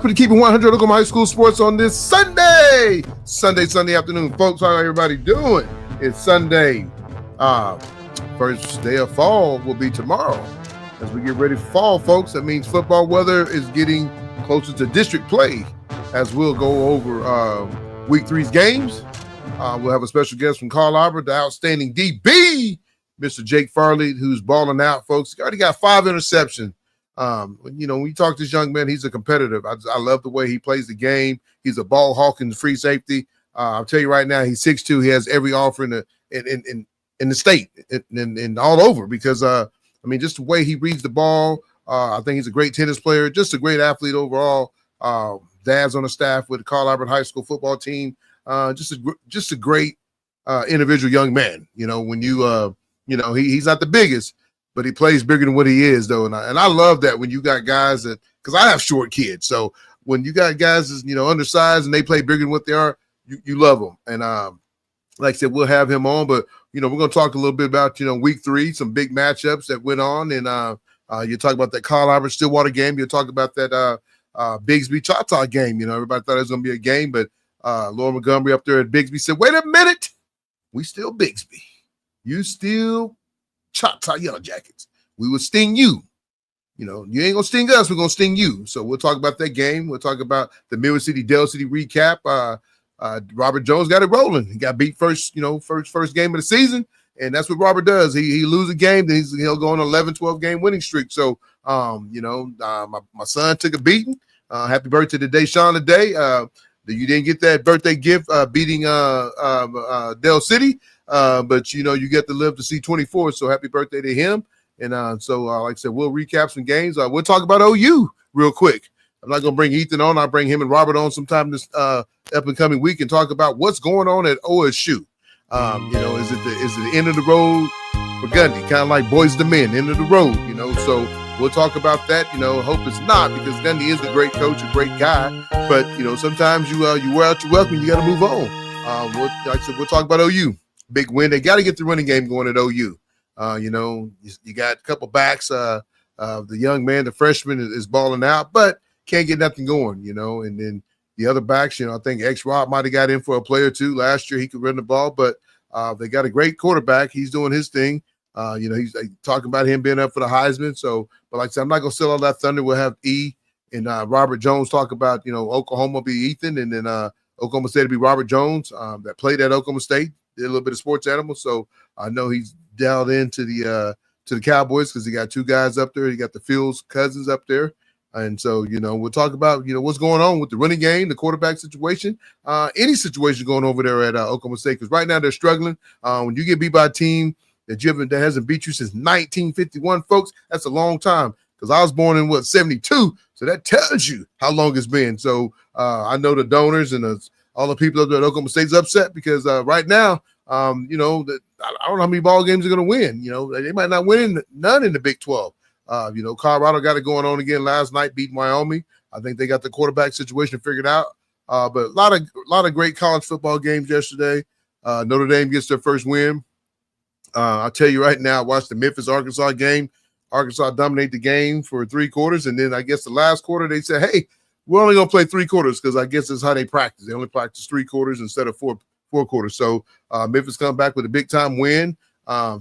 Welcome to Keeping 100 Oklahoma High School Sports on this Sunday afternoon. Folks, how everybody doing? It's Sunday. First day of fall will be tomorrow. As we get ready for fall, folks, that means football weather is getting closer to district play as we'll go over week 3's games. We'll have a special guest from Carl Albert, the outstanding DB, Mr. Jake Farley, who's balling out, folks. He already got 5 interceptions. When you talk to this young man, he's a competitor. I love the way he plays the game. He's a ball hawk and free safety. I'll tell you right now, he's 6'2". He has every offer in the state and all over because, just the way he reads the ball. I think he's a great tennis player, just a great athlete overall. Dad's on the staff with the Carl Albert High School football team. Just a great individual young man. When he's not the biggest, but he plays bigger than what he is, though. And I love that when you got guys that, because I have short kids. So when you got guys that's, undersized and they play bigger than what they are, you love them. And like I said, we'll have him on. But, we're going to talk a little bit about, week 3, some big matchups that went on. And you talk about that Carl Albert Stillwater game. You'll talk about that Bigsby Choctaw game. Everybody thought it was going to be a game. But Laura Montgomery up there at Bigsby said, wait a minute. We still Bigsby. You still Choctaw Yellow Jackets. We will sting you. You ain't going to sting us. We're going to sting you. So we'll talk about that game. We'll talk about the Midwest City, Dale City recap. Robert Jones got it rolling. He got beat first game of the season. And that's what Robert does. He lose a game, then he'll go on an 11, 12 game winning streak. So, my son took a beating. Happy birthday to Deshaun today. You didn't get that birthday gift beating Dale City. But you get to live to see 24, so happy birthday to him. And like I said, we'll recap some games. We'll talk about OU real quick. I'm not going to bring Ethan on. I'll bring him and Robert on sometime this up and coming week and talk about what's going on at OSU. Is it the end of the road for Gundy? Kind of like Boys to Men, end of the road, So we'll talk about that. Hope it's not, because Gundy is a great coach, a great guy. But, sometimes you wear out your welcome, you got to move on. Like I said, we'll talk about OU. Big win. They got to get the running game going at OU. You got a couple backs. The young man, the freshman, is balling out, but can't get nothing going, And then the other backs, I think X-Rob might have got in for a play or two. Last year he could run the ball, but they got a great quarterback. He's doing his thing. He's talking about him being up for the Heisman. So, but like I said, I'm not going to steal all that thunder. We'll have E and Robert Jones talk about, Oklahoma will be Ethan, and then Oklahoma State will be Robert Jones that played at Oklahoma State. Did a little bit of sports animals, so I know he's dialed into the Cowboys because he got 2 guys up there. He got the Fields cousins up there, and so we'll talk about what's going on with the running game, the quarterback situation, any situation going over there at Oklahoma State, because right now they're struggling. When you get beat by a team that hasn't beat you since 1951, folks, that's a long time. Because I was born in 72, so that tells you how long it's been. So I know the donors and all the people up there at Oklahoma State's upset because right now, I don't know how many ball games they're going to win. They might not win none in the Big 12. Colorado got it going on again last night, beat Wyoming. I think they got the quarterback situation figured out. But a lot of great college football games yesterday. Notre Dame gets their first win. I'll tell you right now, I watched the Memphis-Arkansas game. Arkansas dominated the game for 3 quarters, and then I guess the last quarter they said, hey, we're only going to play 3 quarters because I guess that's how they practice. They only practice 3 quarters instead of four quarters. So Memphis come back with a big-time win.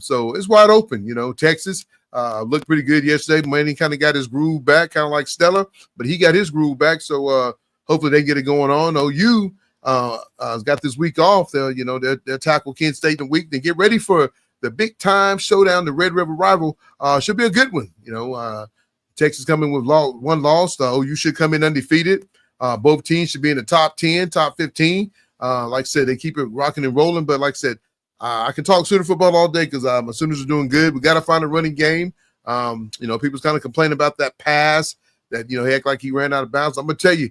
So it's wide open. Texas looked pretty good yesterday. Manning kind of got his groove back, kind of like Stella, but he got his groove back. So hopefully they get it going on. OU has got this week off. They'll tackle Kent State in the week. They get ready for the big-time showdown, the Red River rival. Should be a good one. Texas coming with 1 loss. OU should come in undefeated. Both teams should be in the top 10, top 15. Like I said, they keep it rocking and rolling. But like I said, I can talk Sooner football all day because my Sooners are doing good. We got to find a running game. People's kind of complaining about that pass that, he act like he ran out of bounds. I'm going to tell you,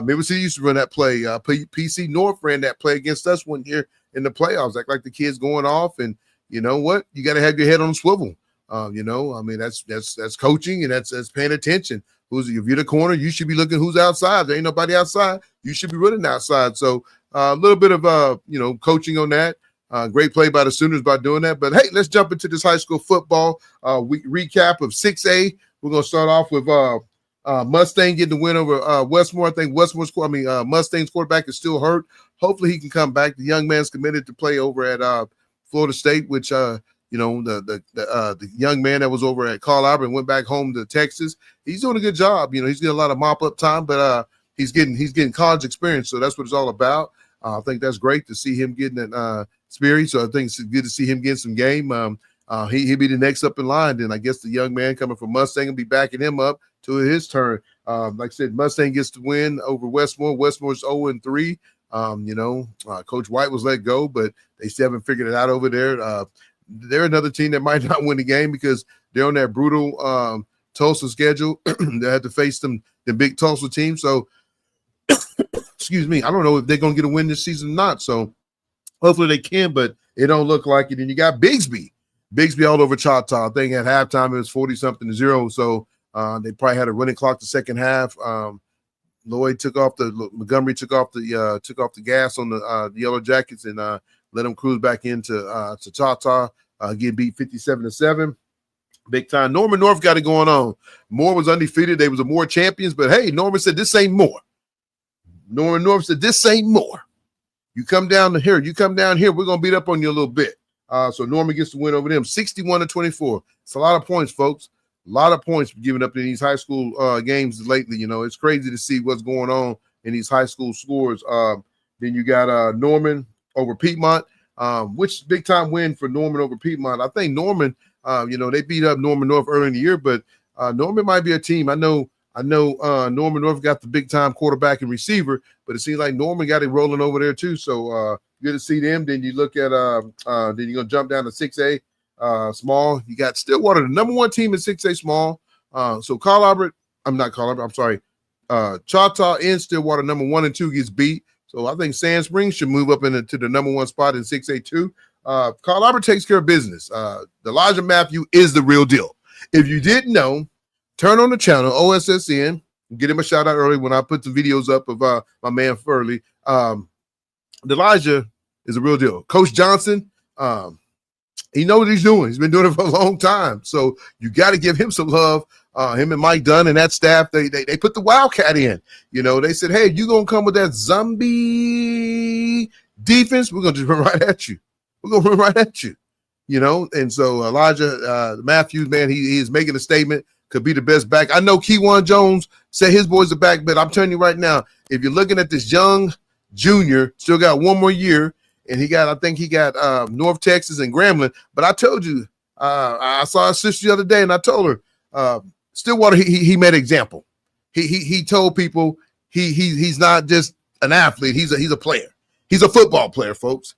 Memphis City used to run that play. PC North ran that play against us one year in the playoffs. Act like the kid's going off. And you know what? You got to have your head on the swivel. That's coaching, and that's paying attention. If you're the corner, you should be looking who's outside. There ain't nobody outside. You should be running outside. So a little bit of coaching on that. Great play by the Sooners by doing that. But hey, let's jump into this high school football recap of 6A. We're gonna start off with Mustang getting the win over Westmore. I think Mustang's quarterback is still hurt. Hopefully he can come back. The young man's committed to play over at Florida State, which the young man that was over at Carl Albert and went back home to Texas. He's doing a good job. He's getting a lot of mop up time, but he's getting college experience. So that's what it's all about. I think that's great to see him getting that experience. So I think it's good to see him getting some game. He'll be the next up in line. Then I guess the young man coming from Mustang will be backing him up to his turn. Like I said, Mustang gets the win over Westmore. Westmore's 0-3. Coach White was let go, but they still haven't figured it out over there. They're another team that might not win the game because they're on that brutal Tulsa schedule. They have to face the big Tulsa team. So, excuse me, I don't know if they're going to get a win this season or not. So hopefully they can, but it don't look like it. And you got Bigsby all over Choctaw. I think at halftime it was 40-0. So they probably had a running clock the second half. Montgomery took off the gas on the Yellow Jackets and let them cruise back into to Choctaw. Get beat 57-7. Big time. Norman North got it going on. Moore was undefeated. They was a Moore champions, but hey, Norman said this ain't Moore. Norman North said this ain't Moore. You come down here, we're gonna beat up on you a little bit. So Norman gets the win over them, 61-24. It's a lot of points, folks. A lot of points given up in these high school games lately. It's crazy to see what's going on in these high school scores. Then you got Norman over Piedmont, which big time win for Norman over Piedmont. I think Norman, they beat up Norman North early in the year, but Norman might be a team. I know Norman North got the big time quarterback and receiver, but it seems like Norman got it rolling over there too. So good to see them. Then you look at then you're gonna jump down to 6A small. You got Stillwater, the number one team in 6A small. So Choctaw and Stillwater, number 1 and 2 gets beat. So I think Sand Springs should move up into the number 1 spot in 6A too. Carl Albert takes care of business. Elijah Matthew is the real deal. If you didn't know, turn on the channel, OSSN, get him a shout out early when I put the videos up of my man Farley. Elijah is a real deal. Coach Johnson, he knows what he's doing. He's been doing it for a long time. So you got to give him some love. Him and Mike Dunn and that staff, they put the Wildcat in. They said, hey, you going to come with that zombie defense? We're going to just run right at you. And so Elijah Matthews, man, he is making a statement. Could be the best back. I know Keywan Jones said his boy's the back, but I'm telling you right now, if you're looking at this young junior, still got 1 more year, and I think he got North Texas and Grambling. But I told you, I saw his sister the other day, and I told her, Stillwater, he made an example. He told people he's not just an athlete, he's a player. He's a football player, folks.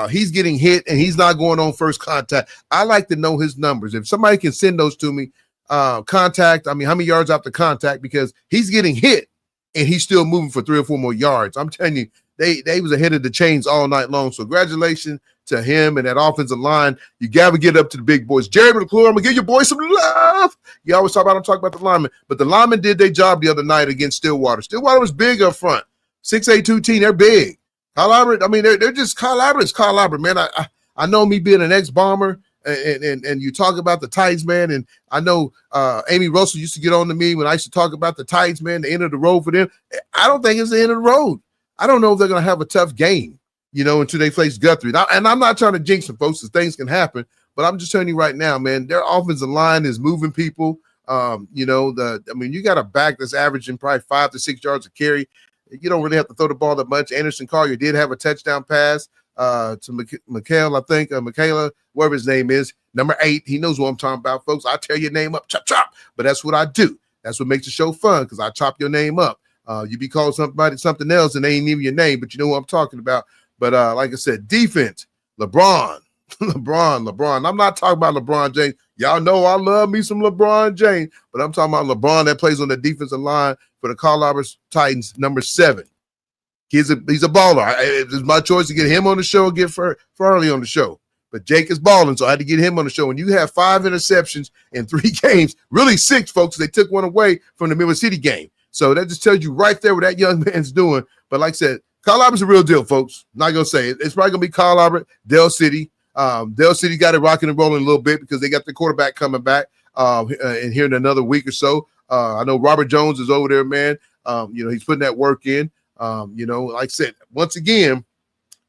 He's getting hit, and he's not going on first contact. I like to know his numbers. If somebody can send those to me, how many yards after contact, because he's getting hit and he's still moving for 3 or 4 more yards. I'm telling you, they was ahead of the chains all night long. So congratulations to him and that offensive line. You got to get up to the big boys. Jerry McClure, I'm going to give your boys some love. You always talk about the linemen, but the linemen did their job the other night against Stillwater. Stillwater was big up front. 6'8", team, they're big. Kyle Albert, they're just Kyle Albert is Kyle Albert, man. I know me being an ex-Bomber, and you talk about the Titans, man, and I know Amy Russell used to get on to me when I used to talk about the Titans, man, the end of the road for them. I don't think it's the end of the road. I don't know if they're going to have a tough game, until they face Guthrie. And I'm not trying to jinx them, folks, because things can happen, but I'm just telling you right now, man, their offensive line is moving people. You got a back that's averaging probably 5 to 6 yards a carry. You don't really have to throw the ball that much. Anderson Collier did have a touchdown pass to Michaela, whatever his name is, number 8. He knows what I'm talking about, folks. I tear your name up, chop, chop. But that's what I do. That's what makes the show fun, because I chop your name up. You be called somebody something else, and they ain't even your name, but you know what I'm talking about. But like I said, defense, LeBron. I'm not talking about LeBron James. Y'all know I love me some LeBron James, but I'm talking about LeBron that plays on the defensive line for the Carl Albert Titans, number 7. He's a baller. It's my choice to get him on the show or get Farley on the show. But Jake is balling, so I had to get him on the show. When you have 5 interceptions in 3 games, really 6, folks, they took one away from the Miller City game. So that just tells you right there what that young man's doing. But like I said, Carl Albert's a real deal, folks. Not going to say it. It's probably going to be Carl Albert, Dell City. Dell City got it rocking and rolling a little bit because they got the quarterback coming back and here in another week or so. I know Robert Jones is over there, man. He's putting that work in. Like I said, once again,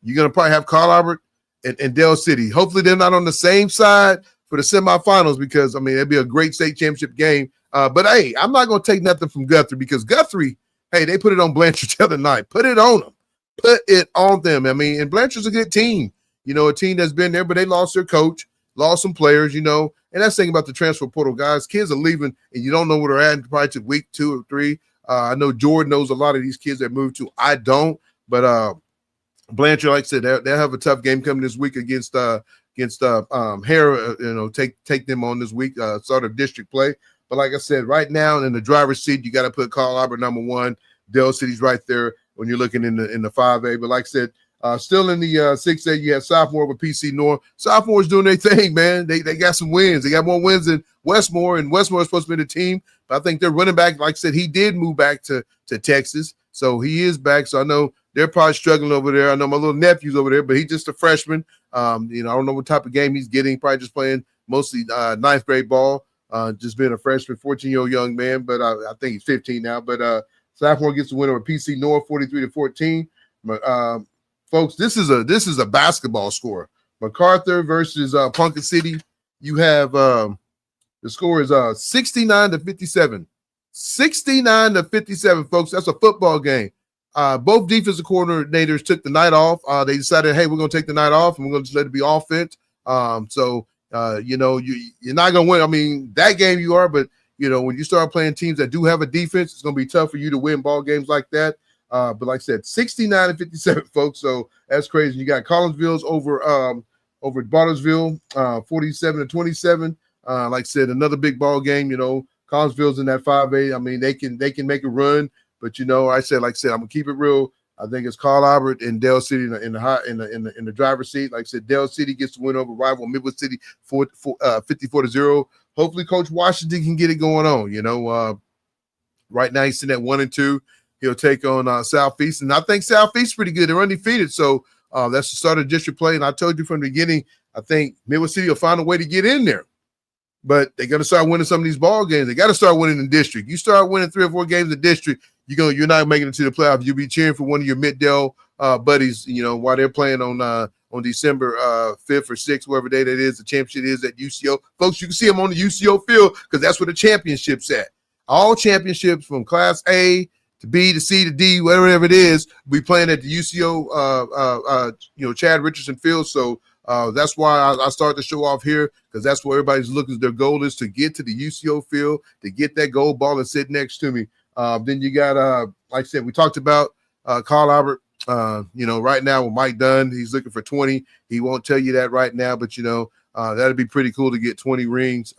you're going to probably have Carl Albert and Dell City. Hopefully they're not on the same side for the semifinals because, it'd be a great state championship game. But, hey, I'm not going to take nothing from Guthrie because Guthrie, hey, they put it on Blanchard the other night. Put it on them. Put it on them. And Blanchard's a good team. A team that's been there, but they lost their coach, lost some players, and that's the thing about the transfer portal, guys. Kids are leaving, and you don't know where they're at probably to week 2 or 3. I know Jordan knows a lot of these kids that moved to. I don't, but Blanchard, like I said, they'll have a tough game coming this week against Hare. Take them on this week, start of district play. But like I said, right now in the driver's seat, you got to put Carl Albert number 1. Dell City's right there when you're looking in the 5A. But like I said, still in the 6A, you have Sophomore with PC North. Sophomore's doing their thing, man. They got some wins. They got more wins than Westmore, and Westmore is supposed to be the team. But I think their running back, like I said, he did move back to Texas. So he is back. So I know they're probably struggling over there. I know my little nephew's over there, but he's just a freshman. I don't know what type of game he's getting. Probably just playing mostly ninth grade ball, just being a freshman, 14-year-old young man. But I think he's 15 now. But Sophomore gets the win over PC North, 43-14. But folks, this is a basketball score. MacArthur versus Plunkett City. You have the score is 69-57. 69-57, folks. That's a football game. Both defensive coordinators took the night off. They decided, hey, we're going to take the night off and we're going to just let it be offense. You're not going to win. That game you are, but when you start playing teams that do have a defense, it's going to be tough for you to win ball games like that. But like I said, 69-57, folks. So that's crazy. You got Collinsville's over Bartlesville, 47-27. Like I said, another big ball game. Collinsville's in that 5A. They can make a run, but like I said, I'm gonna keep it real. I think it's Carl Albert and Dell City in the driver's seat. Like I said, Dell City gets the win over rival Midwest City 54-0. Hopefully, Coach Washington can get it going on. Right now he's sitting at 1-2. He'll take on Southeast, and I think Southeast's pretty good. They're undefeated, so that's the start of district play. And I told you from the beginning, I think Midwest City will find a way to get in there. But they're going to start winning some of these ball games. They got to start winning in district. You start winning 3 or 4 games in district, you're not making it to the playoffs. You'll be cheering for one of your Mid-Dell buddies, while they're playing on December 5th or 6th, whatever day that is, the championship is at UCO. Folks, you can see them on the UCO field because that's where the championship's at. All championships from Class A to B to C to D, whatever it is, we playing at the UCO, Chad Richardson Field. So that's why I start the show off here because that's where everybody's looking. Their goal is to get to the UCO field, to get that gold ball and sit next to me. Then you got, like I said, we talked about Carl Albert. Right now with Mike Dunn, he's looking for 20. He won't tell you that right now, but that'd be pretty cool to get 20 rings.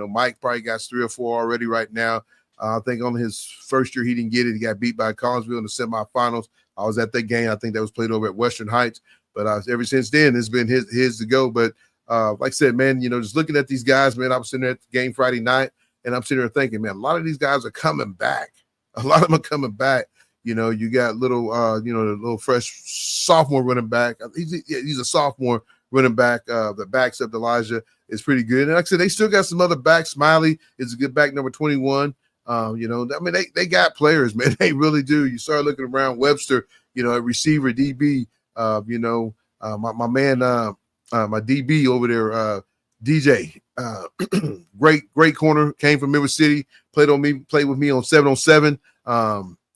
Mike probably got 3 or 4 already right now. I think on his first year he didn't get it. He got beat by Collinsville in the semifinals. I was at that game. I think that was played over at Western Heights. But ever since then, it's been his to go. But like I said, man, just looking at these guys, man, I was sitting there at the game Friday night, and I'm sitting there thinking, man, a lot of these guys are coming back. A lot of them are coming back. You got the little fresh sophomore running back. He's a sophomore running back. The backs up Elijah is pretty good. And like I said, they still got some other backs. Smiley is a good back, number 21. They got players, man. They really do. You start looking around, Webster, a receiver, DB. My man, my DB over there, DJ, great corner, came from Midwest City, played with me on 7-on-7.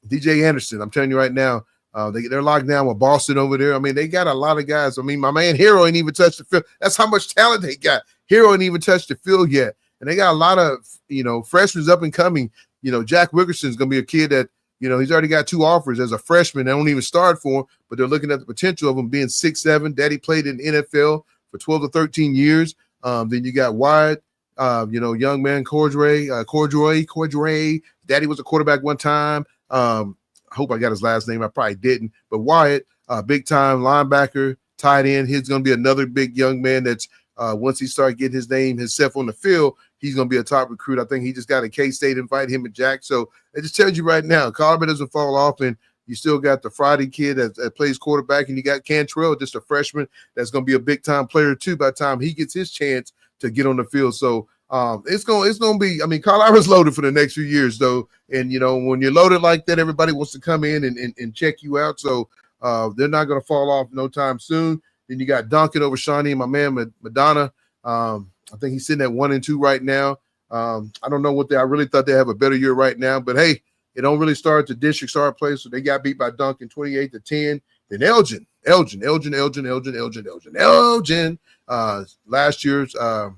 DJ Anderson, I'm telling you right now, they're locked down with Boston over there. They got a lot of guys. My man Hero ain't even touched the field. That's how much talent they got. Hero ain't even touched the field yet. And they got a lot of, freshmen up and coming. Jack Wickerson's going to be a kid that, he's already got 2 offers as a freshman. They don't even start for him, but they're looking at the potential of him being 6'7". Daddy played in the NFL for 12 to 13 years. Then you got Wyatt, young man Cordray. Daddy was a quarterback one time. I hope I got his last name. I probably didn't. But Wyatt, big time linebacker, tight end. He's going to be another big young man that's once he starts getting himself on the field, he's going to be a top recruit. I think he just got a K-State invite, him and Jack. So it just tells you right now, Carver doesn't fall off, and you still got the Friday kid that plays quarterback, and you got Cantrell, just a freshman that's going to be a big-time player too by the time he gets his chance to get on the field. So It's gonna be. I mean, Colorado's loaded for the next few years, though. And when you're loaded like that, everybody wants to come in and check you out. So they're not gonna fall off no time soon. Then you got Duncan over Shawnee, my man Madonna. I think he's sitting at 1-2 right now. I don't know I really thought they have a better year right now, but hey, it don't really start at the district star play, so they got beat by Duncan 28-10. Then Elgin, last year's 4A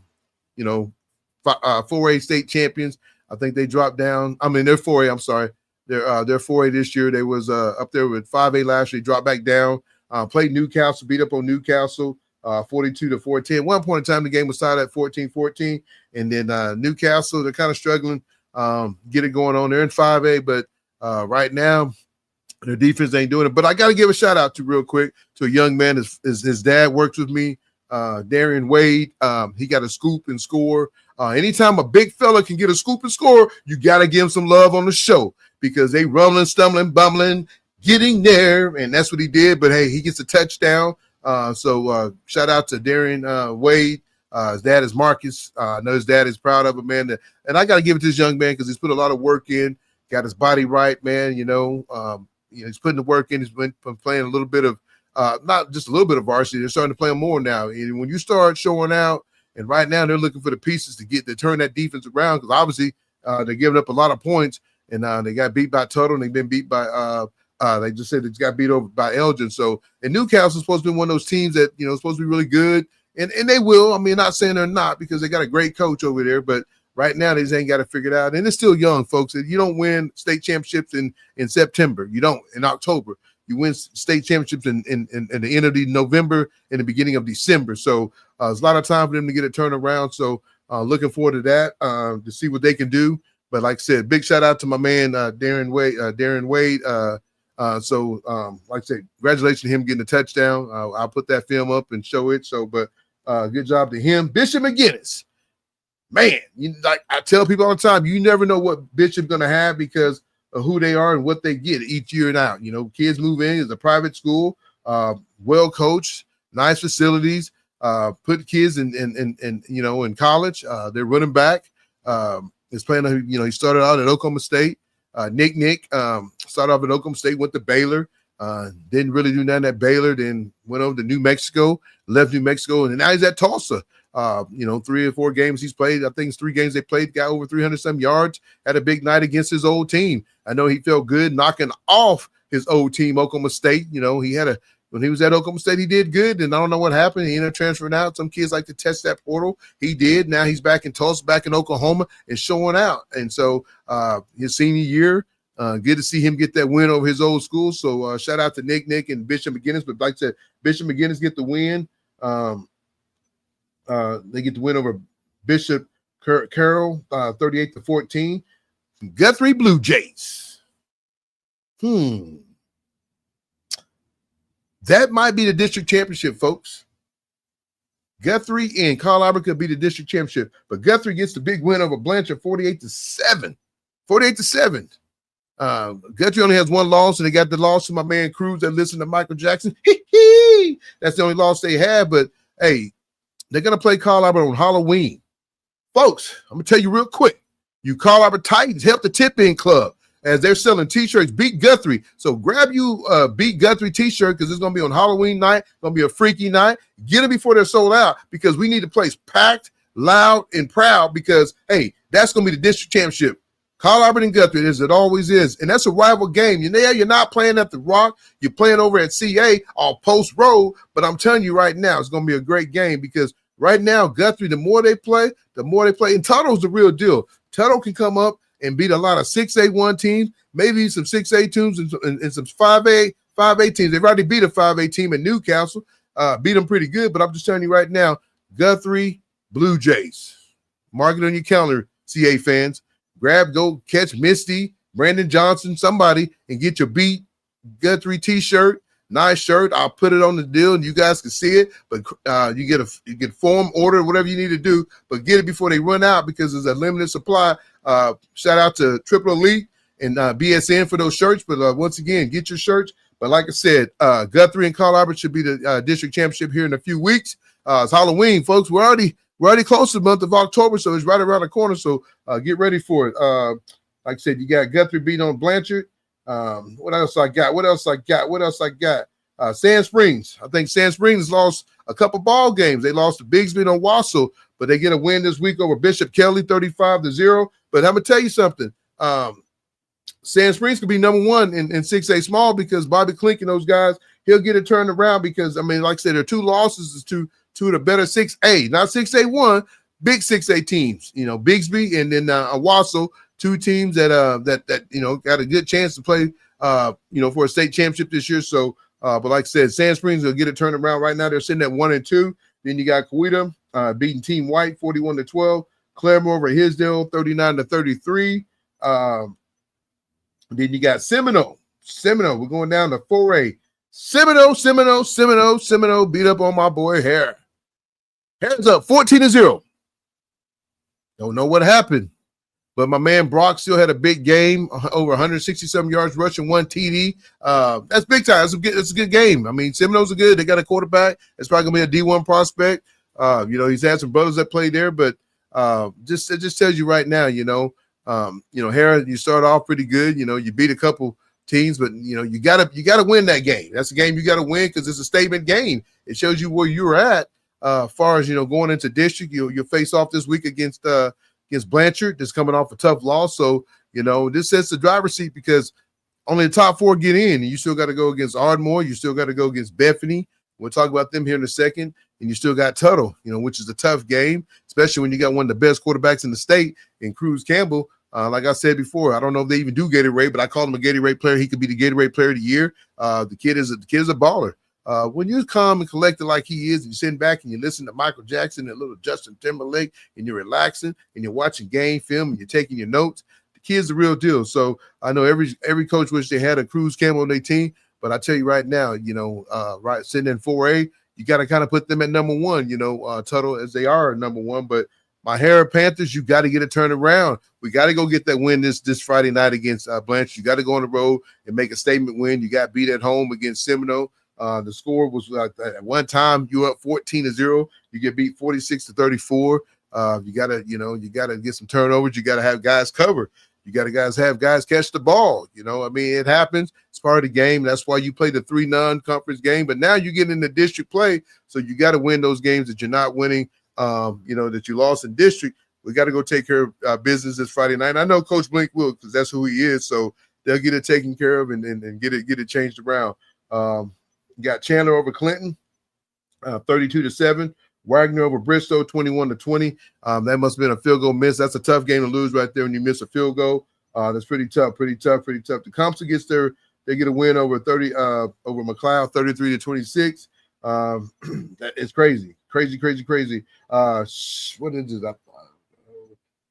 state champions. I think they dropped down. I mean, they're 4A. I'm sorry, they're 4A this year. They was up there with 5A last year. They dropped back down. Played Newcastle, beat up on Newcastle 42-14. One point in time, the game was tied at 14-14, and then Newcastle, they're kind of struggling. Get it going on. They're in 5A, but right now their defense ain't doing it. But I got to give a shout out real quick to a young man. His dad works with me, Darian Wade. He got a scoop and score. Anytime a big fella can get a scoop and score, you got to give him some love on the show because they rumbling, stumbling, bumbling, getting there, and that's what he did. But hey, he gets a touchdown. So shout out to Darian Wade. His dad is Marcus. I know his dad is proud of him, man. And I got to give it to this young man because he's put a lot of work in, got his body right, man. He's putting the work in. He's been playing a little bit of, not just a little bit of varsity. They're starting to play more now. And when you start showing out, and right now they're looking for the pieces to turn that defense around because obviously they're giving up a lot of points, and they got beat by Tuttle, and they've been beat by they just said they got beat over by Elgin. So, and Newcastle's supposed to be one of those teams that, supposed to be really good. And they will. I mean, not saying they're not because they got a great coach over there, but right now they just ain't got it figured out. And it's still young, folks. You don't win state championships in September. You don't in October. You win state championships in the end of November and the beginning of December. So there's a lot of time for them to get it turned around. So looking forward to that to see what they can do. But like I said, big shout out to my man Darren Wade. Like I said, congratulations to him getting a touchdown. I'll put that film up and show it. So, but good job to him. Bishop McGinnis, man, like I tell people all the time, you never know what Bishop's going to have because of who they are and what they get each year and out. Kids move in. It's a private school, well coached, nice facilities. Put kids in college. They're running back. Is playing. He started out at Oklahoma State. Nick started off at Oklahoma State, went to Baylor. Didn't really do nothing at Baylor. Then went over to New Mexico, left New Mexico, and now he's at Tulsa. 3 or 4 games he's played. I think it's 3 games they played. Got over 300 some yards. Had a big night against his old team. I know he felt good knocking off his old team, Oklahoma State. When he was at Oklahoma State, he did good, and I don't know what happened. He ended up transferring out. Some kids like to test that portal. He did. Now he's back in Tulsa, back in Oklahoma, and showing out. And so his senior year, good to see him get that win over his old school. So shout out to Nick, and Bishop McGinnis. But like I said, Bishop McGinnis get the win. They get the win over Bishop Carroll, 38-14. Guthrie Blue Jays. That might be the district championship, folks. Guthrie and Carl Albert could be the district championship, but Guthrie gets the big win over Blanchard, 48-7. 48-7. Guthrie only has 1 loss, and they got the loss to my man Cruz that listened to Michael Jackson. That's the only loss they have, but hey, they're going to play Carl Albert on Halloween. Folks, I'm going to tell you real quick. You Carl Albert Titans, help the Tip-In Club as they're selling T-shirts, Beat Guthrie. So grab you a Beat Guthrie T-shirt because it's going to be on Halloween night. It's going to be a freaky night. Get it before they're sold out because we need the place packed, loud, and proud because, hey, that's going to be the district championship. Carl Albert and Guthrie, as it always is. And that's a rival game. You're not playing at the Rock. You're playing over at CA or Post Road. But I'm telling you right now, it's going to be a great game because right now, Guthrie, the more they play. And Tuttle's the real deal. Tuttle can come up and beat a lot of 6A1 teams, maybe some 6A teams and some 5A teams. They've already beat a 5A team in Newcastle, beat them pretty good. But I'm just telling you right now, Guthrie Blue Jays. Mark it on your calendar, CA fans. Go catch Misty, Brandon Johnson, somebody, and get your Beat Guthrie T-shirt. Nice shirt. I'll put it on the deal, and you guys can see it. But you get form order, whatever you need to do. But get it before they run out because there's a limited supply. Shout out to Triple Elite and BSN for those shirts. But once again, get your shirts. But like I said, Guthrie and Carl Albert should be the district championship here in a few weeks. It's Halloween, folks. We're we're already close to the month of October, so it's right around the corner. So get ready for it. Like I said, you got Guthrie beating on Blanchard. What else I got? Sand Springs. I think Sand Springs lost a couple ball games. They lost to Bigsby on Wassel, but they get a win this week over Bishop Kelly, 35-0. But I'm gonna tell you something. Sand Springs could be number one in 6A small because Bobby Klink and those guys, he'll get it turned around because, I mean, like I said, there are 2 losses to two of the better 6A, not 6A1, big 6A teams, you know, Bigsby and then Wassel, 2 teams that you know, got a good chance to play, you know, for a state championship this year. So, but like I said, Sand Springs will get it turned around. Right now, they're sitting at 1-2. Then you got Coweta beating Team White 41-12. Claremore over Hisdale 39-33. Then you got Seminole. We're going down to 4A. Seminole beat up on my boy Hare. Hare's up 14-0. Don't know what happened, but my man Brock still had a big game, over 167 yards rushing, 1 TD. That's big time. It's a good game. I mean, Seminoles are good. They got a quarterback. It's probably gonna be a D1 prospect. You know, he's had some brothers that played there, but it just tells you right now, you know, Hare, you start off pretty good. You know, you beat a couple teams, but you know, you gotta win that game. That's a game you gotta win because it's a statement game. It shows you where you're at. As far as, you know, going into district, you'll face off this week against Blanchard, that's coming off a tough loss. So, you know, this sets the driver's seat because only the top 4 get in, and you still got to go against Ardmore. You still got to go against Bethany. We'll talk about them here in a second. And you still got Tuttle, you know, which is a tough game, especially when you got one of the best quarterbacks in the state in Cruz Campbell. Like I said before, I don't know if they even do Gatorade, but I call him a Gatorade player. He could be the Gatorade player of the year. The kid is a baller. When you're calm and collected like he is, and you're sitting back and you listen to Michael Jackson and little Justin Timberlake, and you're relaxing and you're watching game film and you're taking your notes, the kid's the real deal. So I know every coach wish they had a Cruz Campbell on their team, but I tell you right now, you know, right sitting in 4A, you got to kind of put them at number 1, you know, Tuttle, as they are number 1. But my Hare Panthers, you got to get it turned around. We got to go get that win this Friday night against Blanchard. You got to go on the road and make a statement win. You got beat at home against Seminole. The score was at one time you up 14-0. You get beat 46-34. You gotta get some turnovers. You gotta have guys cover. You gotta have guys catch the ball. You know, I mean, it happens. It's part of the game. That's why you play the 3 non-conference game. But now you get into district play, so you got to win those games that you're not winning. You know, that you lost in district. We got to go take care of business this Friday night. And I know Coach Blink will, because that's who he is. So they'll get it taken care of and get it changed around. You got Chandler over Clinton, 32-7. Wagner over Bristow, 21-20. That must have been a field goal miss. That's a tough game to lose right there when you miss a field goal. That's pretty tough. The Compton they get a win over over McLeod, 33-26. It's crazy. What is this?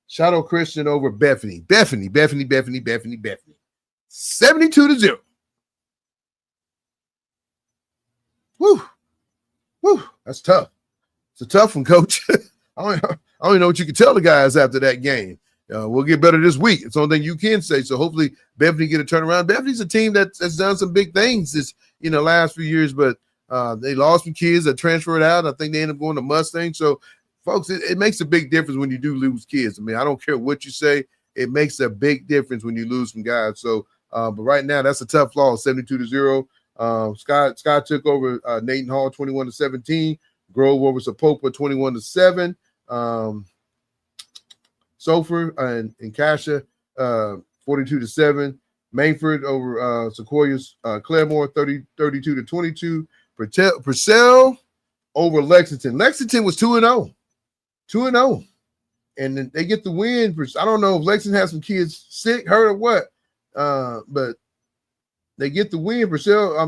Shadow Christian over Bethany. Bethany. 72-0. Woo. That's tough. It's a tough one, Coach. I don't even know what you can tell the guys after that game. We'll get better this week. It's the only thing you can say. So hopefully Bethany get a turnaround. Bethany's a team that's done some big things this last few years, but they lost some kids that transferred out. I think they ended up going to Mustang. So, folks, it makes a big difference when you do lose kids. I mean, I don't care what you say. It makes a big difference when you lose some guys. So, but right now, that's a tough loss, 72-0. Scott took over Nathan Hall 21-17. Grove over Sapopa 21-7. Sofer and Kasha 42-7. Mainford over Sequoia's Claremore 32-22. Purcell over Lexington. Lexington was 2-0. 2-0. And then they get the win. I don't know if Lexington has some kids sick, hurt, or what. But they get the win. Purcell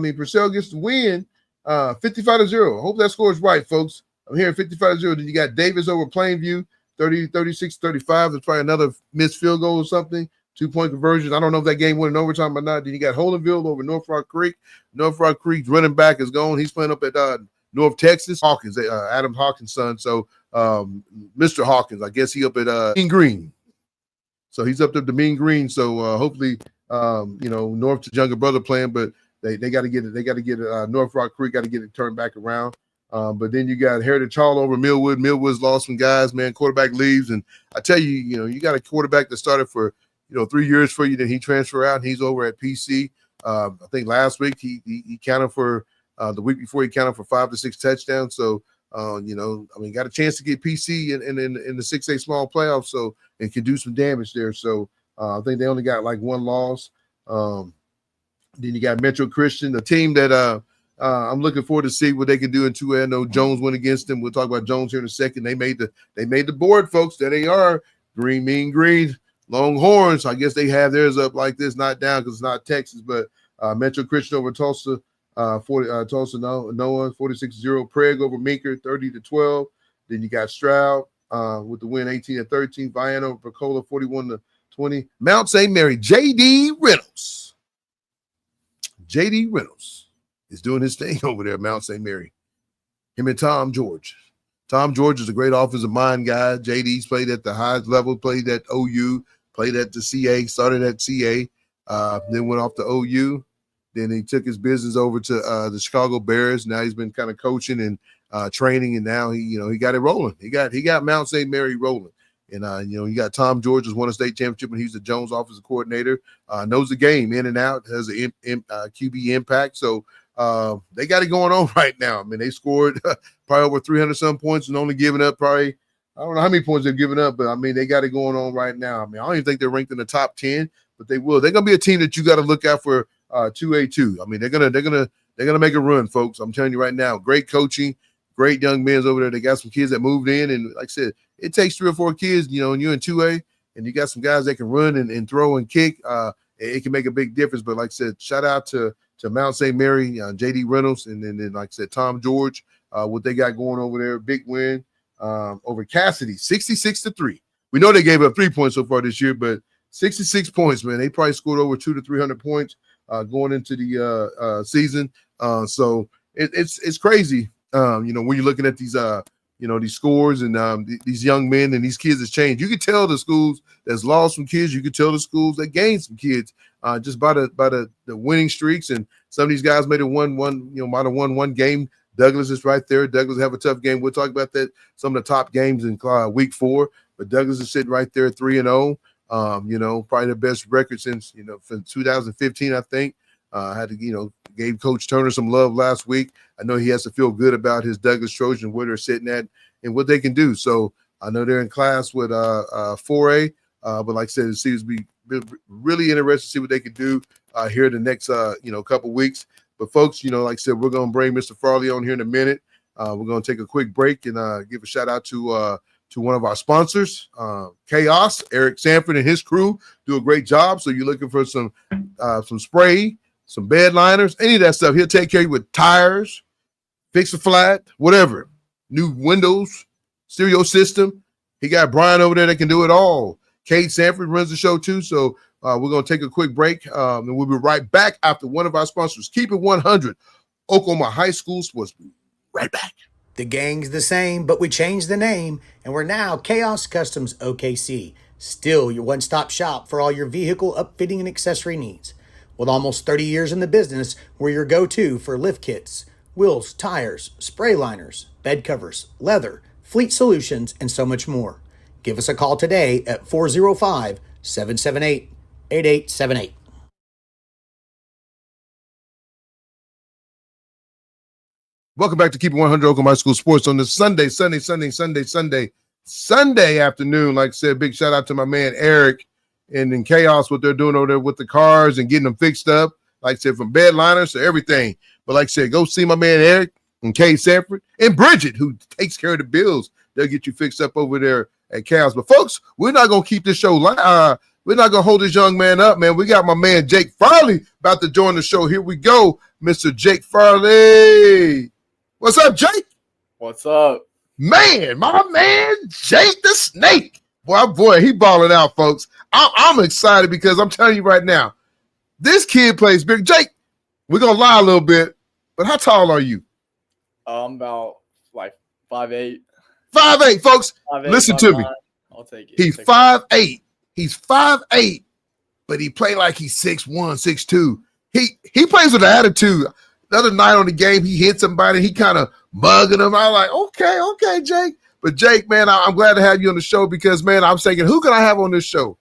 gets the win 55-0. I hope that score is right, folks. I'm hearing 55-0. Then you got Davis over Plainview, 36-35. There's probably another missed field goal or something. 2-point conversions. I don't know if that game went in overtime or not. Then you got Holenville over North Rock Creek. North Rock Creek's running back is gone. He's playing up at North Texas. Hawkins, Adam Hawkins' son. So Mr. Hawkins, I guess he up at Mean Green. So he's up to the Mean Green. So hopefully, North's younger brother playing, but they got to get it. They got to get it. North Rock Creek got to get it turned back around. But then you got Heritage Hall over Millwood. Millwood's lost some guys, man. Quarterback leaves. And I tell you, you got a quarterback that started for, 3 years for you. Then he transferred out and he's over at PC. I think last week he counted for the week before he counted for 5 to 6 touchdowns. So, got a chance to get PC in the 6A small playoffs. So, and can do some damage there. So, I think they only got like one loss. Then you got Metro Christian, a team that I'm looking forward to see what they can do in 2A. I know Jones went against them. We'll talk about Jones here in a second. They made the board, folks. There they are. Green mean green. Longhorns. I guess they have theirs up like this, not down because it's not Texas, but Metro Christian over Tulsa. Tulsa Noah 46-0. Prague over Minker 30-12. Then you got Stroud with the win 18-13. Vian over Pecola 41-20. Mount St. Mary. J.D. Reynolds is doing his thing over there at Mount St. Mary. Him and Tom George. Tom George is a great offensive mind guy. JD's played at the highest level, played at OU, played at the CA, started at CA, then went off to OU. Then he took his business over to the Chicago Bears. Now he's been kind of coaching and training, and now he got it rolling. He got Mount St. Mary rolling. And, you got Tom George who's won a state championship when he's the Jones offensive coordinator, knows the game in and out, has an QB impact. So they got it going on right now. I mean, they scored probably over 300-some points and only giving up probably, I don't know how many points they've given up, but, I mean, they got it going on right now. I mean, I don't even think they're ranked in the top 10, but they will. They're going to be a team that you got to look out for 2A2. I mean, they're gonna make a run, folks. I'm telling you right now. Great coaching, great young men over there. They got some kids that moved in, and like I said, it takes 3 or 4 kids, and you're in 2A, and you got some guys that can run and throw and kick. It can make a big difference. But like I said, shout out to Mount St. Mary, J.D. Reynolds, and then like I said, Tom George, what they got going over there. Big win over Cassidy, 66-3. We know they gave up 3 points so far this year, but 66 points, man. They probably scored over 200 to 300 points going into the season. So it's crazy. When you're looking at these these scores and these young men and these kids that's changed. You could tell the schools that's lost some kids. You could tell the schools that gained some kids just by the winning streaks. And some of these guys might have won one game. Douglas is right there. Douglas have a tough game. We'll talk about that. Some of the top games in week 4, but Douglas is sitting right there 3-0. Probably the best record since, from 2015, I think. Had to, gave Coach Turner some love last week. I know he has to feel good about his Douglas Trojan, where they're sitting at and what they can do. So I know they're in class with 4A, but like I said, it seems to be really interesting to see what they can do here in the next, couple weeks. But folks, like I said, we're going to bring Mr. Farley on here in a minute. We're going to take a quick break and give a shout out to one of our sponsors, Chaos. Eric Sanford and his crew do a great job. So you're looking for some spray, some bed liners, any of that stuff. He'll take care of you with tires, fix a flat, whatever. New windows, stereo system. He got Brian over there that can do it all. Kate Sanford runs the show too. So we're going to take a quick break, and we'll be right back after one of our sponsors. Keep it 100. Oklahoma High School Sports. Right back. The gang's the same, but we changed the name, and we're now Chaos Customs OKC. Still your one-stop shop for all your vehicle upfitting and accessory needs. With almost 30 years in the business, we're your go-to for lift kits, wheels, tires, spray liners, bed covers, leather, fleet solutions, and so much more. Give us a call today at 405-778-8878. Welcome back to Keep It 100 Oklahoma High School Sports on this Sunday afternoon. Like I said, big shout out to my man Eric and in Chaos, what they're doing over there with the cars and getting them fixed up. Like I said, from bed liners to everything. But like I said, go see my man Eric and Kay Sanford and Bridget, who takes care of the bills. They'll get you fixed up over there at Chaos. But folks, we're not going to keep this show live. We're not going to hold this young man up, man. We got my man Jake Farley about to join the show. Here we go, Mr. Jake Farley. What's up, Jake? What's up? Man, my man, Jake the Snake. Boy, he balling out, folks. I'm excited because I'm telling you right now, this kid plays big. Jake, we're going to lie a little bit, but how tall are you? I'm about like 5'8". 5'8", folks. 5'8", Listen to me. I'll take it. He's 5'8". He's 5'8", but he play like he's 6'1", 6'2". He plays with an attitude. the other night on the game, he hit somebody. He kind of mugging him. I was like, okay, Jake. But Jake, man, I'm glad to have you on the show because, man, I'm thinking, who can I have on this show?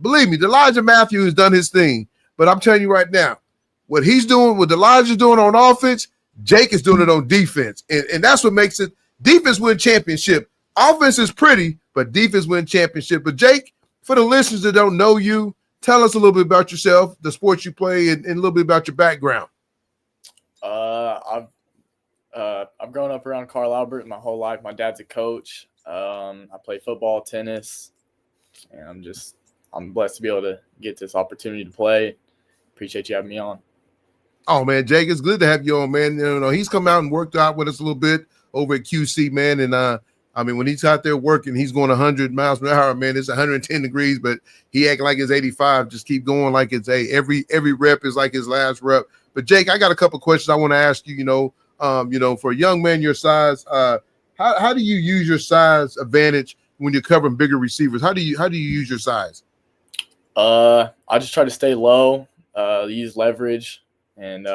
Believe me, Elijah Matthews has done his thing. But I'm telling you right now, what he's doing, what Elijah's doing on offense, Jake is doing it on defense. And that's what makes it. Defense win championship. Offense is pretty, but defense win championship. But Jake, for the listeners that don't know you, tell us a little bit about yourself, the sports you play, and a little bit about your background. I've grown up around Carl Albert my whole life. My dad's a coach. I play football, tennis, and I'm blessed to be able to get this opportunity to play. Appreciate you having me on. Oh man, Jake, it's good to have you on, man. You know, he's come out and worked out with us a little bit over at QC, man. And I mean, when he's out there working, he's going 100 miles per hour, man. It's 110 degrees, but he acting like it's 85. Just keep going like it's every rep is like his last rep. But Jake, I got a couple questions I want to ask you. For a young man your size, how do you use your size advantage when you're covering bigger receivers? How do you use your size? I just try to stay low, use leverage, and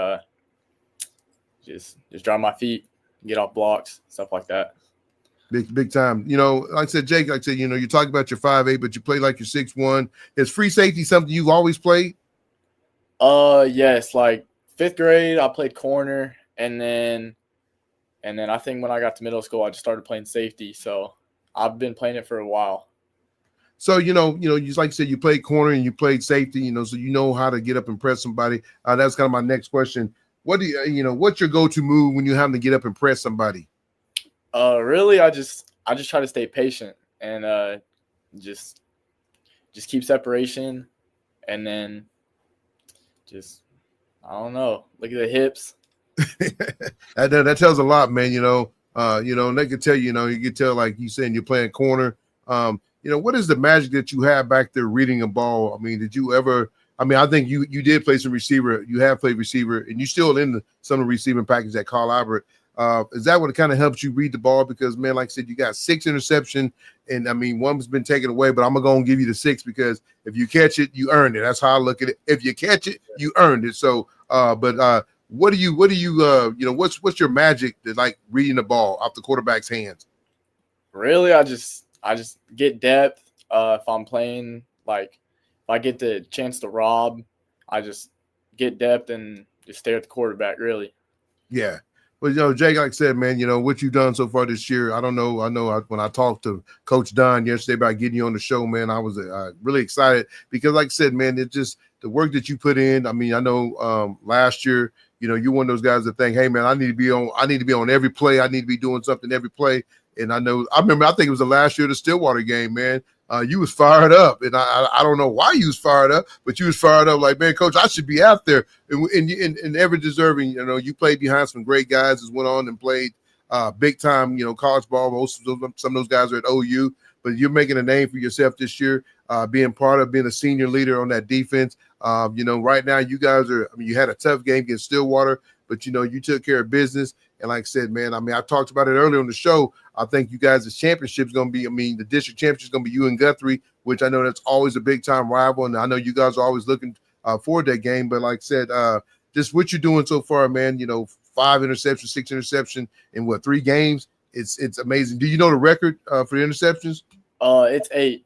just drive my feet, get off blocks, stuff like that. Big time. Like I said, Jake, you talk about your 5'8", but you play like you're 6'1". Is free safety something you've always played? Yes, like 5th grade, I played corner, and then I think when I got to middle school, I just started playing safety. So I've been playing it for a while. So, you like you said, you played corner and you played safety, so you know how to get up and press somebody. That's kind of my next question. What's your go-to move when you're having to get up and press somebody? Really, I just try to stay patient and just keep separation, and then I don't know, look at the hips. that tells a lot, man. And they could tell you can tell, like you saying, you're playing corner. What is the magic that you have back there reading a ball? I mean, did you ever? I mean, I think you did play some receiver. You have played receiver, and you still in some of the receiving package at Carl Albert. Is that what kind of helps you read the ball? Because, man, like I said, you got 6 interception, and I mean, one's been taken away, but I'm going to give you the 6 because if you catch it, you earned it. That's how I look at it. If you catch it, you earned it. So, what do you what's your magic to like reading the ball off the quarterback's hands? Really, I just get depth. If I'm playing, like if I get the chance to rob, I just get depth and just stare at the quarterback, really. Yeah. Well, Jake, like I said, man, what you've done so far this year, I know when I talked to Coach Don yesterday about getting you on the show, man, I was really excited because, like I said, man, it's just the work that you put in. I mean, I know last year, you're one of those guys that think, hey, man, I need to be on every play. I need to be doing something every play. And I think it was the last year of the Stillwater game, man. You was fired up, and I don't know why you was fired up, but you was fired up like, man, Coach, I should be out there, and ever deserving. You played behind some great guys that went on and played big time, college ball. Most of them, some of those guys are at OU, but you're making a name for yourself this year, being a senior leader on that defense. Right now you guys are. I mean, you had a tough game against Stillwater, but you took care of business. And like I said, man, I mean, I talked about it earlier on the show. I think you guys' championship is going to be, the district championship is going to be you and Guthrie, which I know that's always a big time rival. And I know you guys are always looking forward to that game. But like I said, just what you're doing so far, man, 5 interceptions, 6 interceptions in 3 games. It's amazing. Do you know the record for the interceptions? It's 8.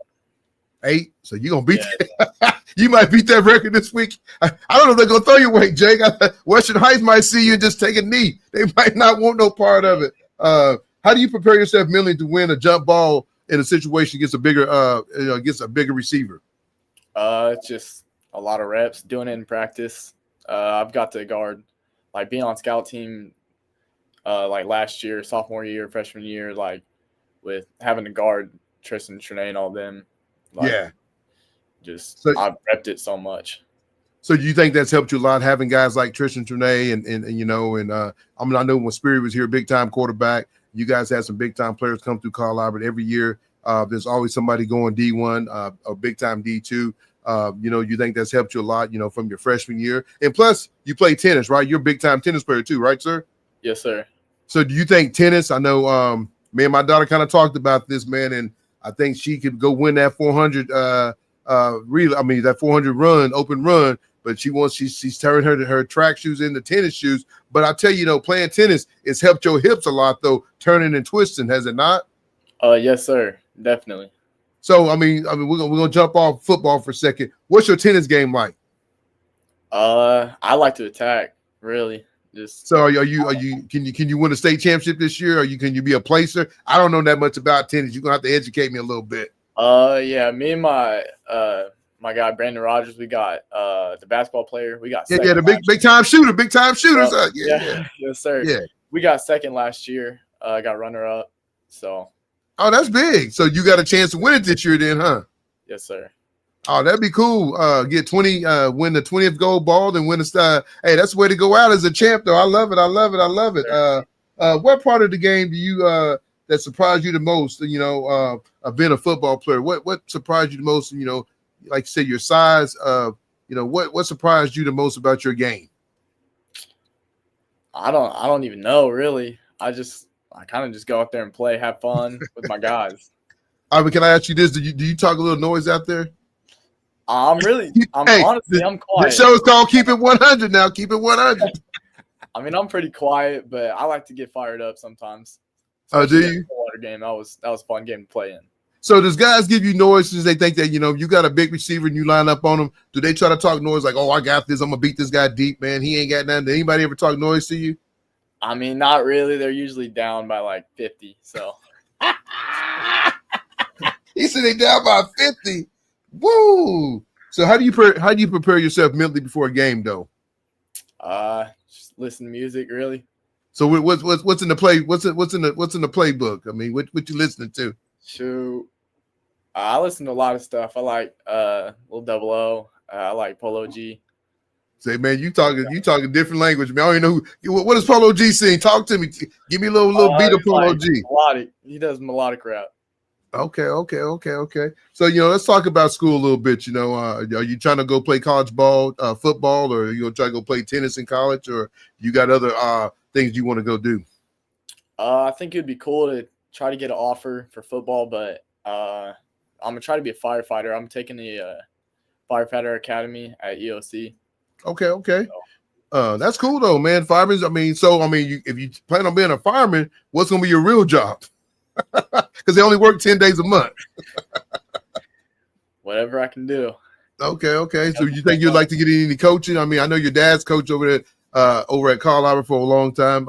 8? So you're going to beat that. You might beat that record this week. I don't know if they're going to throw you away, Jake. Western Heights might see you and just take a knee. They might not want no part of it. How do you prepare yourself mentally to win a jump ball in a situation against a bigger receiver? It's just a lot of reps, doing it in practice. I've got to guard, like being on scout team, like last year, sophomore year, freshman year, like with having to guard Tristan, Trinae, and all them. Like, yeah. I've repped it so much. So do you think that's helped you a lot, having guys like Tristan Trinae I know when Spirit was here, big time quarterback, you guys had some big time players come through Carl Albert every year. There's always somebody going D1 or big time D2. You think that's helped you a lot, from your freshman year. And plus you play tennis, right? You're a big time tennis player too, right, sir? Yes, sir. So do you think tennis, I know me and my daughter kind of talked about this, man, and I think she could go win that 400 that 400 open run. but she's turning her track shoes into tennis shoes. But I tell you, playing tennis it's helped your hips a lot though, turning and twisting, has it not? Yes, sir. Definitely. So I mean, we're gonna jump off football for a second. What's your tennis game like? I like to attack, really. Just So are you can you win a state championship this year? Or can you be a placer? I don't know that much about tennis. You're gonna have to educate me a little bit. Yeah, me and my guy Brandon Rogers, we got the basketball player. We got Yeah, the big time shooters. Yeah. Yes, sir. Yeah. We got second last year. Got runner up. So. Oh, that's big. So you got a chance to win it this year, then, huh? Yes, sir. Oh, that'd be cool. Get 20, win the 20th gold ball, and win the star. Hey, that's the way to go out as a champ, though. I love it. Sure. What part of the game do you that surprised you the most? Of being a football player. What surprised you the most? Like you said, your size. What surprised you the most about your game? I don't even know, really. I kind of just go out there and play, have fun with my guys. Can I ask you this? Do you talk a little noise out there? Honestly, I'm quiet. The show is called Keep It 100 now. Keep It 100. I mean, I'm pretty quiet, but I like to get fired up sometimes. Oh, do you? Water game. That was a fun game to play in. So does guys give you noise since they think that, you got a big receiver and you line up on them? Do they try to talk noise like, oh, I got this. I'm going to beat this guy deep, man. He ain't got nothing. Did anybody ever talk noise to you? I mean, not really. They're usually down by like 50. So. He said they down by 50. Woo! So how do you prepare yourself mentally before a game, though? Just listen to music, really. So what's in the play? What's in the playbook? I mean, what you listening to? Shoot, I listen to a lot of stuff. I like Lil Double O. I like Polo G. Say, man, you talking different language, man. I don't even know what does Polo G sing. Talk to me. Give me a little beat of Polo G. Melodic. He does melodic rap. Okay. So let's talk about school a little bit. Are you trying to go play college ball, football, or you gonna try to go play tennis in college, or you got other things you want to go do? I think it'd be cool to try to get an offer for football, but I'm gonna try to be a firefighter. I'm taking the firefighter academy at EOC. Okay. That's cool though, man. Firemen. If you plan on being a fireman, what's gonna be your real job? Because they only work 10 days a month. Whatever I can do. Okay. So you think you'd like to get any coaching? I mean, I know your dad's coach over there over at Carl Albert for a long time.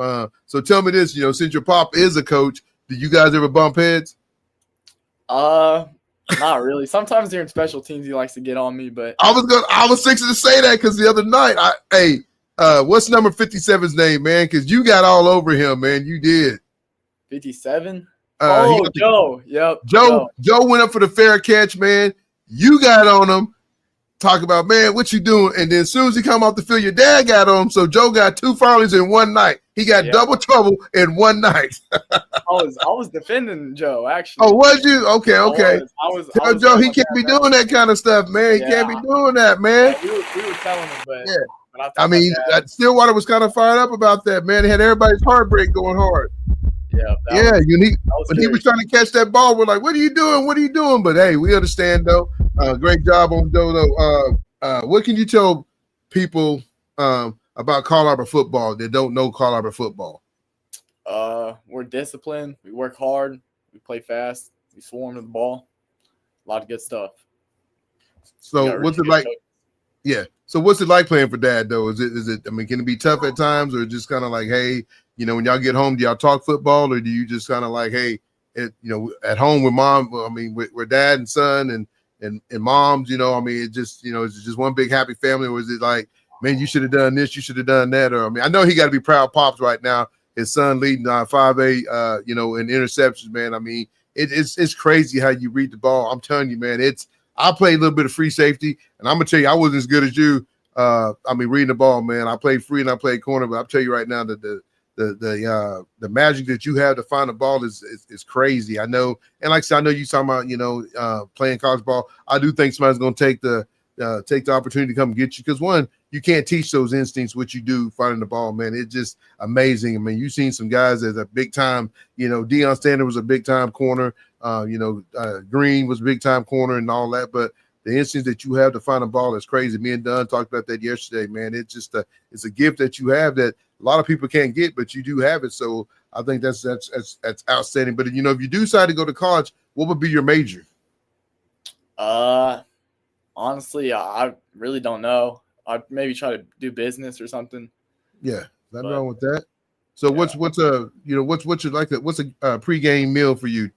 So tell me this, since your pop is a coach, do you guys ever bump heads? Not really. Sometimes during special teams he likes to get on me, but I was fixing to say that because the other night, what's number 57's name, man? Because you got all over him, man. You did. 57? Joe. Yep. Joe went up for the fair catch, man. You got on him. Talk about, man, what you doing? And then as soon as he come off the field, your dad got on him. So Joe got 2 Farleys in one night. He got double trouble in one night. I was defending Joe, actually. Oh, was you? Okay. Tell Joe he can't be doing that kind of stuff, man. He can't be doing that, man. Yeah, we were telling him, but I mean, Stillwater was kind of fired up about that, man. He had everybody's heartbreak going hard. Yeah. When he was trying to catch that ball, we're like, what are you doing? But hey, we understand though. Great job on Joe though. What can you tell people about Carl Albert football that don't know Carl Albert football? We're disciplined. We work hard. We play fast. We swarm to the ball. A lot of good stuff. So what's it like? Yeah. So what's it like playing for Dad though? Is it? I mean, can it be tough at times, or just kind of like, hey, when y'all get home, do y'all talk football, or do you just kind of like, hey, at home with mom? I mean, with dad and son and moms, I mean, it just, it's just one big happy family, or is it like, man, you should have done this, you should have done that, or I mean, I know he got to be proud pops right now. His son leading 5A, in interceptions, man. I mean, it's crazy how you read the ball. I'm telling you, man, I played a little bit of free safety, and I'm gonna tell you, I wasn't as good as you. I mean, reading the ball, man. I played free and I played corner, but I'll tell you right now that the magic that you have to find the ball is crazy. I know, and like I said, I know you talking about playing college ball. I do think somebody's gonna take the opportunity to come get you, because one, you can't teach those instincts what you do finding the ball, man. It's just amazing. I mean, you've seen some guys as a big time, Deion Standard was a big time corner, Green was a big time corner and all that, but the instinct that you have to find a ball is crazy. Me and Dunn talked about that yesterday, man. It's just it's a gift that you have that a lot of people can't get, but you do have it. So I think that's outstanding. But if you decide to go to college, what would be your major? Honestly, I really don't know. I'd maybe try to do business or something. Yeah, nothing wrong with that. So what's a pregame meal for you?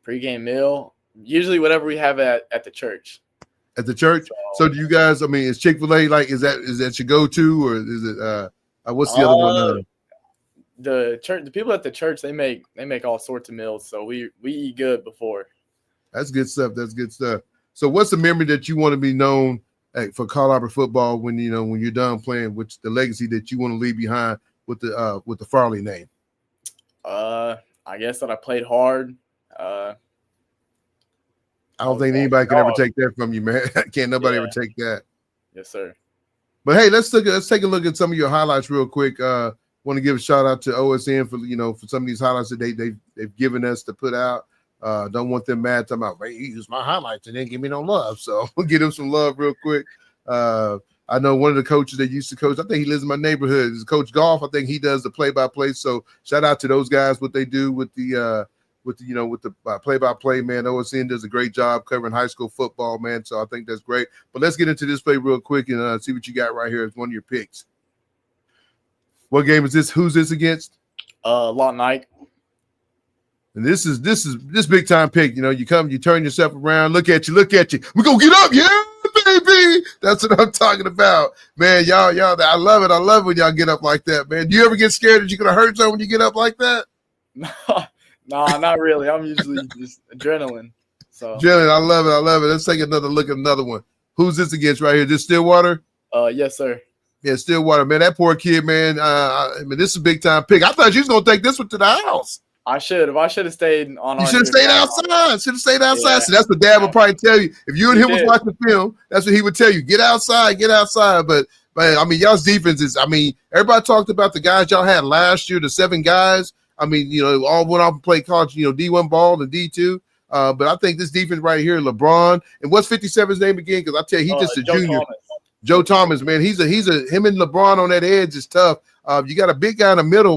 Pregame meal, usually whatever we have at the church. At the church. So do you guys? I mean, is Chick-fil-A is that your go-to, or is it what's the other one? The church, the people at the church, they make all sorts of meals, so we eat good before. That's good stuff. So what's the memory that you want to be known for Carl Albert football when you're done playing? What's the legacy that you want to leave behind with the Farley name? I guess that I played hard. I don't think anybody can ever take that from you, man. Can't nobody ever take that. Yes, sir. But hey, let's take a look at some of your highlights real quick. Want to give a shout out to OSN for some of these highlights that they've given us to put out. Don't want them mad talking about, hey, you use my highlights and didn't give me no love. So we'll give them some love real quick. I know one of the coaches that used to coach, I think he lives in my neighborhood, is Coach Golf. I think he does the play-by-play. So shout out to those guys, what they do with the play-by-play, man. OSN does a great job covering high school football, man. So I think that's great. But let's get into this play real quick and see what you got right here as one of your picks. What game is this? Who's this against? Lot Nike. And this big time pick. You come, you turn yourself around, look at you. We're gonna get up, yeah, baby. That's what I'm talking about. Man, y'all, I love it. I love when y'all get up like that, man. Do you ever get scared that you're gonna hurt someone when you get up like that? No, not really. I'm usually just adrenaline. So adrenaline, I love it. Let's take another look at another one. Who's this against right here? This Stillwater? Yes, sir. Yeah, Stillwater, man. That poor kid, man. This is a big time pick. I thought you was gonna take this one to the house. I should have stayed on. You should have stayed outside. Yeah. So that's what Dad would probably tell you. If you and him was watching film, that's what he would tell you. Get outside. But I mean, y'all's defense is. I mean, everybody talked about the guys y'all had last year, the 7 guys. I mean, all went off and played college, D1 ball and D2. But I think this defense right here, LeBron, and what's 57's name again? Because I tell you, he's just a junior. Thomas. Joe Thomas, man, he's him and LeBron on that edge is tough. You got a big guy in the middle.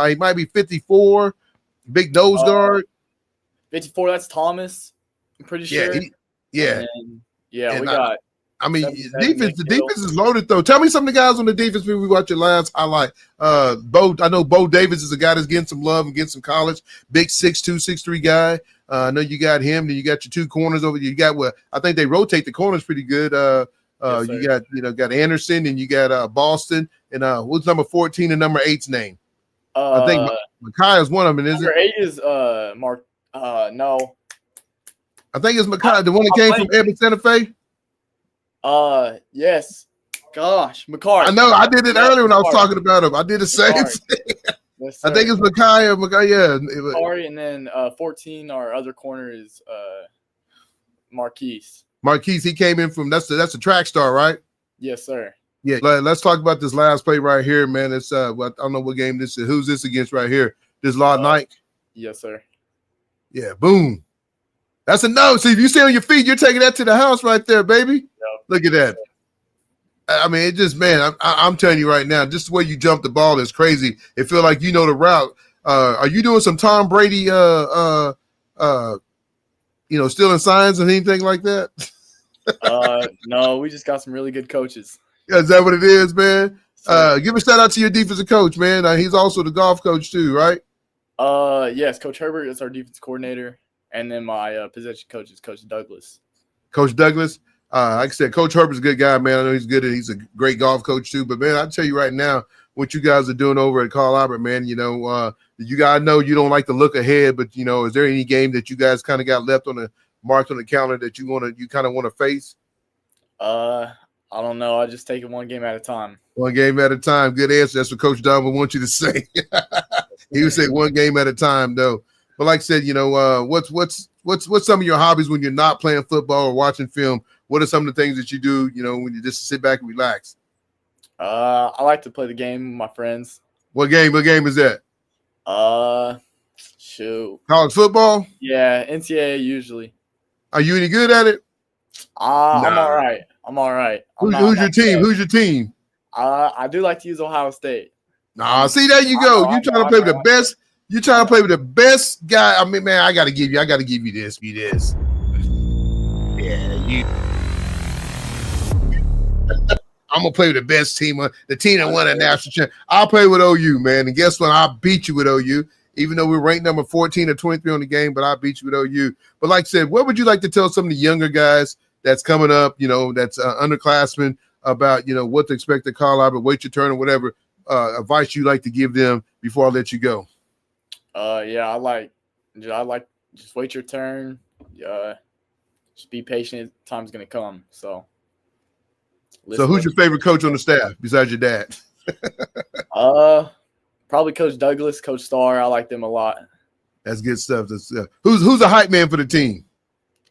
He might be 54, big nose guard. 54, that's Thomas. I'm pretty sure. The defense is loaded though. Tell me some of the guys on the defense when we watch your last highlight. I know Bo Davis is a guy that's getting some love and getting some college. Big 6'2", 6'3" guy. I know you got him. Then you got your 2 corners over. You got I think they rotate the corners pretty good. Yes, you got Anderson and you got Boston and what's number 14 and number 8's name? I think Makai is one of them. Is number it? 8 is Mark. No, I think it's Makai, the one that came from Edmond Santa Fe. Yes. Gosh, McCarty. I know. I did it earlier when I was talking about him. I did the same thing. Yes, I think it's Makai. Yeah. McCarty, and then 14, our other corner is Marquise. Marquise, he came in from that's a track star, right? Yes, sir. Yeah. Let's talk about this last play right here, man. It's I don't know what game this is. Who's this against right here? This Lot Nike. Yes, sir. Yeah. Boom. That's a no. See, if you stay on your feet, you're taking that to the house right there, baby. Yep. Look at that. I mean, it just, man, I'm telling you right now, just the way you jump the ball is crazy. It feels like you know the route. Are you doing some Tom Brady, stealing signs and anything like that? No, we just got some really good coaches. Yeah, is that what it is, man? Give a shout out to your defensive coach, man. He's also the golf coach too, right? Yes, Coach Herbert is our defense coordinator, and then my position coach is Coach Douglas. Coach Douglas. Like I said, Coach Herbert's a good guy, man. I know he's good and he's a great golf coach too. But man, I tell you right now, what you guys are doing over at Carl Albert, man, you guys know you don't like to look ahead, but is there any game that you guys kind of got left marked on the calendar that you kind of want to face? I don't know. I just take it one game at a time. One game at a time. Good answer. That's what Coach Don would want you to say. He would say one game at a time, though. But like I said, what's some of your hobbies when you're not playing football or watching film? What are some of the things that you do, when you just sit back and relax? I like to play the game with my friends. What game is that? Shoot. College football? Yeah, NCAA usually. Are you any good at it? I'm Nah. all right. I'm all right. I'm Who's your team? bad. Who's your team? I do like to use Ohio State. Nah, see, there you go. You trying to play with the best. You trying to play with the best guy. I mean, man, I got to give you this. Yeah, you. I'm gonna play with the best team, the team that won a national championship. I'll play with OU, man. And guess what? I'll beat you with OU, even though we're ranked number 14 or 23 on the game. But I'll beat you with OU. But like I said, what would you like to tell some of the younger guys that's coming up? That's underclassmen about what to expect at college, but wait your turn or whatever advice you like to give them before I let you go. Yeah, I like just wait your turn. Just be patient. Time's gonna come. So who's your favorite coach on the staff besides your dad? Probably Coach Douglas, Coach Starr. I like them a lot. That's good stuff. Who's a hype man for the team?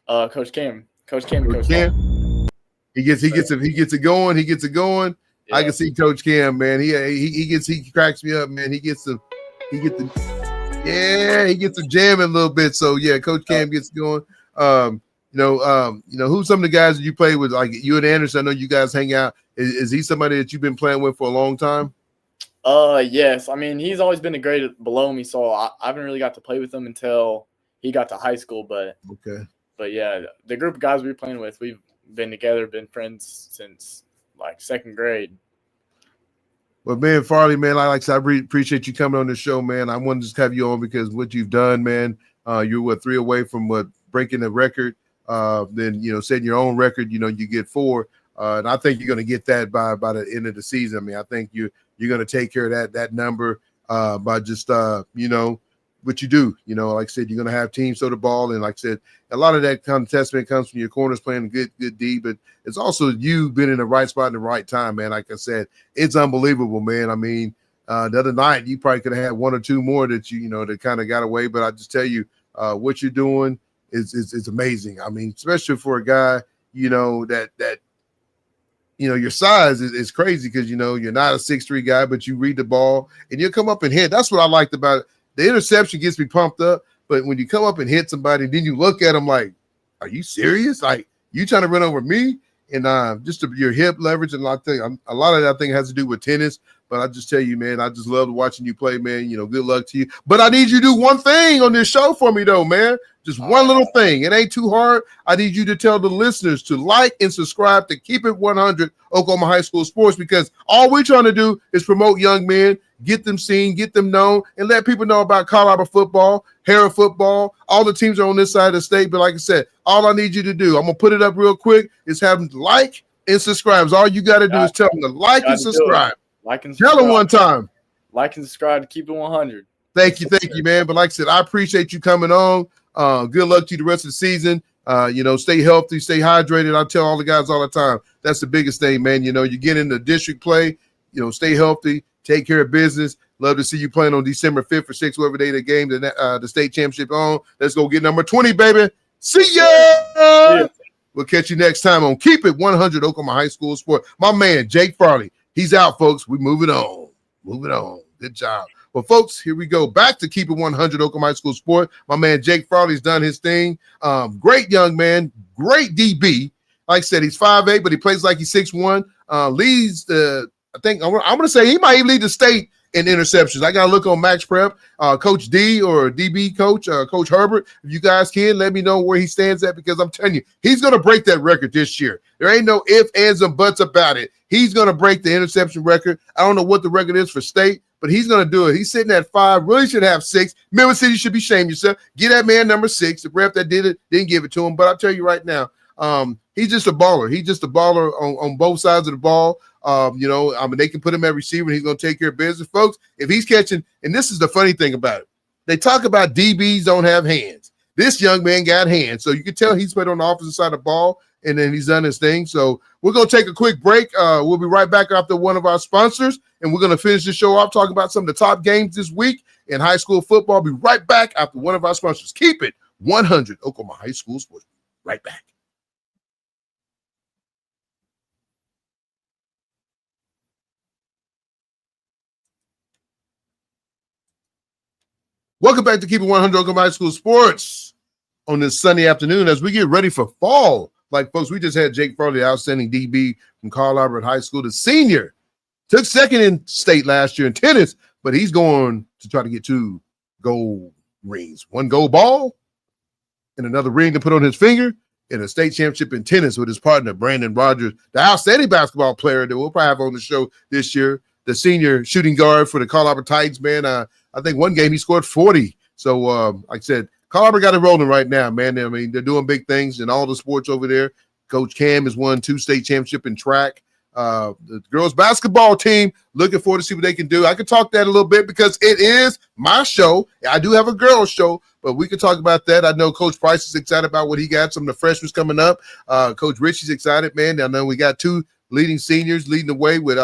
Coach Cam. Coach Cam and Coach Cam. He gets it going. Yeah. I can see Coach Cam, man. He cracks me up, man. He gets the jamming a little bit. So yeah, Coach Cam gets going. Who's some of the guys that you play with? Like you and Anderson, I know you guys hang out. Is he somebody that you've been playing with for a long time? Yes. I mean, he's always been a grade below me, so I haven't really got to play with him until he got to high school. But yeah, the group of guys we're playing with, we've been together, been friends since like second grade. Well, man, Farley, man, I really appreciate you coming on the show, man. I wanted to just have you on because what you've done, man. You're 3 away from breaking the record. Then setting your own record. You get 4, and I think you're going to get that by the end of the season. I mean, I think you're going to take care of that number by just what you do. Like I said, you're going to have teams throw the ball, and like I said, a lot of that kind of testament comes from your corners playing good D, but it's also you being in the right spot at the right time, man. Like I said, it's unbelievable, man. I mean, the other night you probably could have had 1 or 2 more that that kind of got away, but I just tell you, what you're doing is amazing. I mean, especially for a guy, that your size is crazy because you're not a 6'3" guy, but you read the ball and you'll come up and hit. That's what I liked about it. The interception gets me pumped up, but when you come up and hit somebody, then you look at them like, are you serious? Like, you trying to run over me? And just your hip leverage, and a lot of that thing has to do with tennis. But I just tell you, man, I just love watching you play, man. Good luck to you. But I need you to do one thing on this show for me, though, man. Just one little thing. It ain't too hard. I need you to tell the listeners to like and subscribe to Keep It 100 Oklahoma High School Sports, because all we're trying to do is promote young men, get them seen, get them known, and let people know about Colorado football, Harrah football. All the teams are on this side of the state. But like I said, all I need you to do, I'm going to put it up real quick, is have them like and subscribe. All you got to do is tell them to like and subscribe. Like and subscribe. Tell them one time. Like and subscribe to Keep It 100. Thank you, man. But like I said, I appreciate you coming on. Good luck to you the rest of the season. Stay healthy, stay hydrated. I tell all the guys all the time, that's the biggest thing, man. You get into district play, stay healthy, take care of business. Love to see you playing on December 5th or 6th, whoever day the game, the state championship on. Let's go get number 20, baby. See ya! Yeah. We'll catch you next time on Keep It 100 Oklahoma High School Sport. My man, Jake Farley. He's out, folks. We're moving on. Good job. Well, folks, here we go. Back to Keep It 100 Oklahoma High School Sport. My man, Jake Farley's done his thing. Great young man. Great DB. Like I said, he's 5'8", but he plays like he's 6'1". Leads the, I think, I'm going to say he might even lead the state in interceptions. I got to look on Max Prep. Coach D or DB coach, Coach Herbert, if you guys can, let me know where he stands at, because I'm telling you, he's going to break that record this year. There ain't no ifs, ands, and buts about it. He's going to break the interception record. I don't know what the record is for state, but he's going to do it. He's sitting at 5, really should have 6. Memphis City should be ashamed yourself. Get that man number 6. The ref that did it didn't give it to him, but I'll tell you right now, he's just a baller. He's just a baller on both sides of the ball. They can put him at receiver, and he's going to take care of business. Folks, if he's catching, and this is the funny thing about it, they talk about DBs don't have hands. This young man got hands, so you can tell he's played on the opposite side of the ball, and then he's done his thing. So we're going to take a quick break. We'll be right back after one of our sponsors, and we're going to finish the show off talking about some of the top games this week in high school football. I'll be right back after one of our sponsors. Keep It 100 Oklahoma High School Sports. Right back. Welcome back to Keep It 100 Oklahoma High School Sports on this Sunday afternoon as we get ready for fall Like, folks, we just had Jake Farley, outstanding DB from Carl Albert High School. The senior took second in state last year in tennis, but he's going to try to get 2 gold rings. 1 gold ball and another ring to put on his finger, in a state championship in tennis with his partner, Brandon Rogers, the outstanding basketball player that we'll probably have on the show this year, the senior shooting guard for the Carl Albert Titans, man. I think one game he scored 40. So, like I said, Carl Albert got it rolling right now, man. I mean, they're doing big things in all the sports over there. Coach Cam has won 2 state championships in track. The girls basketball team, looking forward to see what they can do. I could talk that a little bit because it is my show. I do have a girls show, but we can talk about that. I know Coach Price is excited about what he got. Some of the freshmen coming up. Coach Richie's excited, man. I know we got 2 leading seniors leading the way with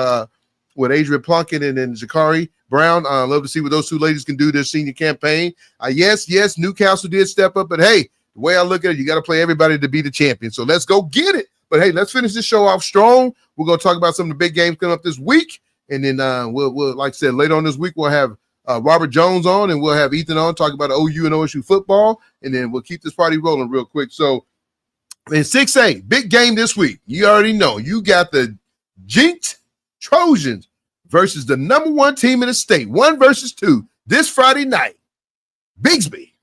Adrian Plunkett and then Zakari Brown. Love to see what those 2 ladies can do this senior campaign. Yes, Newcastle did step up, but hey, the way I look at it, you got to play everybody to be the champion. So let's go get it. But hey, let's finish this show off strong. We're going to talk about some of the big games coming up this week. And then we'll, like I said, later on this week, we'll have Robert Jones on and we'll have Ethan on talk about OU and OSU football. And then we'll keep this party rolling real quick. So in 6A, big game this week. You already know. You got the Jinx Trojans versus the number 1 team in the state. 1 versus 2 this Friday night. Bigsby.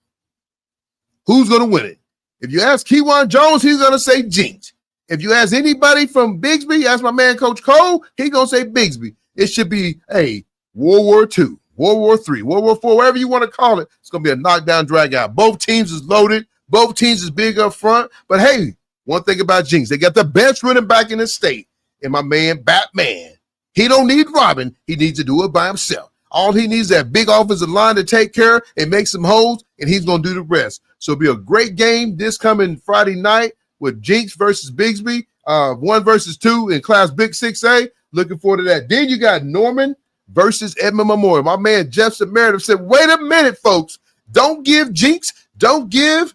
Who's going to win it? If you ask Kewan Jones, he's going to say Jinx. If you ask anybody from Bigsby, ask my man Coach Cole, he's going to say Bigsby. It should be a World War II, World War III, World War IV, whatever you want to call it. It's going to be a knockdown, drag out. Both teams is loaded. Both teams is big up front. But hey, one thing about Jinx, they got the best running back in the state. And my man, Batman, he don't need Robin. He needs to do it by himself. All he needs is that big offensive line to take care and make some holes, and he's going to do the rest. So it'll be a great game this coming Friday night with Jinx versus Bigsby, 1 versus 2 in Class Big 6A. Looking forward to that. Then you got Norman versus Edmond Memorial. My man Jeff Samaritan said, wait a minute, folks. Don't give Jinx, don't give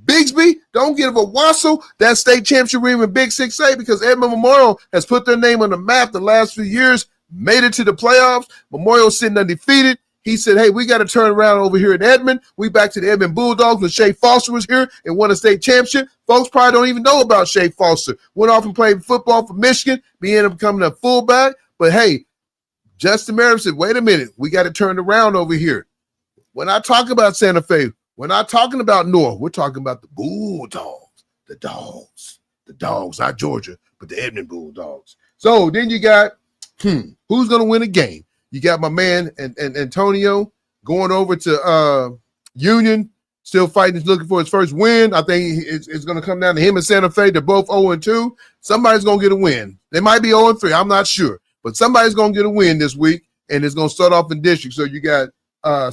Bigsby, don't give Owasso that state championship ring in Big 6A because Edmond Memorial has put their name on the map the last few years, made it to the playoffs. Memorial sitting undefeated. He said, hey, we got to turn around over here in Edmond. We back to the Edmond Bulldogs when Shea Foster was here and won a state championship. Folks probably don't even know about Shea Foster. Went off and played football for Michigan, ended up becoming a fullback. But hey, Justin Merritt said, wait a minute, we got to turn around over here. When I talk about Santa Fe, we're not talking about North. We're talking about the Bulldogs, the dogs, not Georgia, but the Edmond Bulldogs. So then you got, who's going to win a game? You got my man and Antonio going over to Union, still fighting, looking for his first win. I think it's going to come down to him and Santa Fe. They're both 0-2. Somebody's going to get a win. They might be 0-3. I'm not sure. But somebody's going to get a win this week, and it's going to start off in district. So you got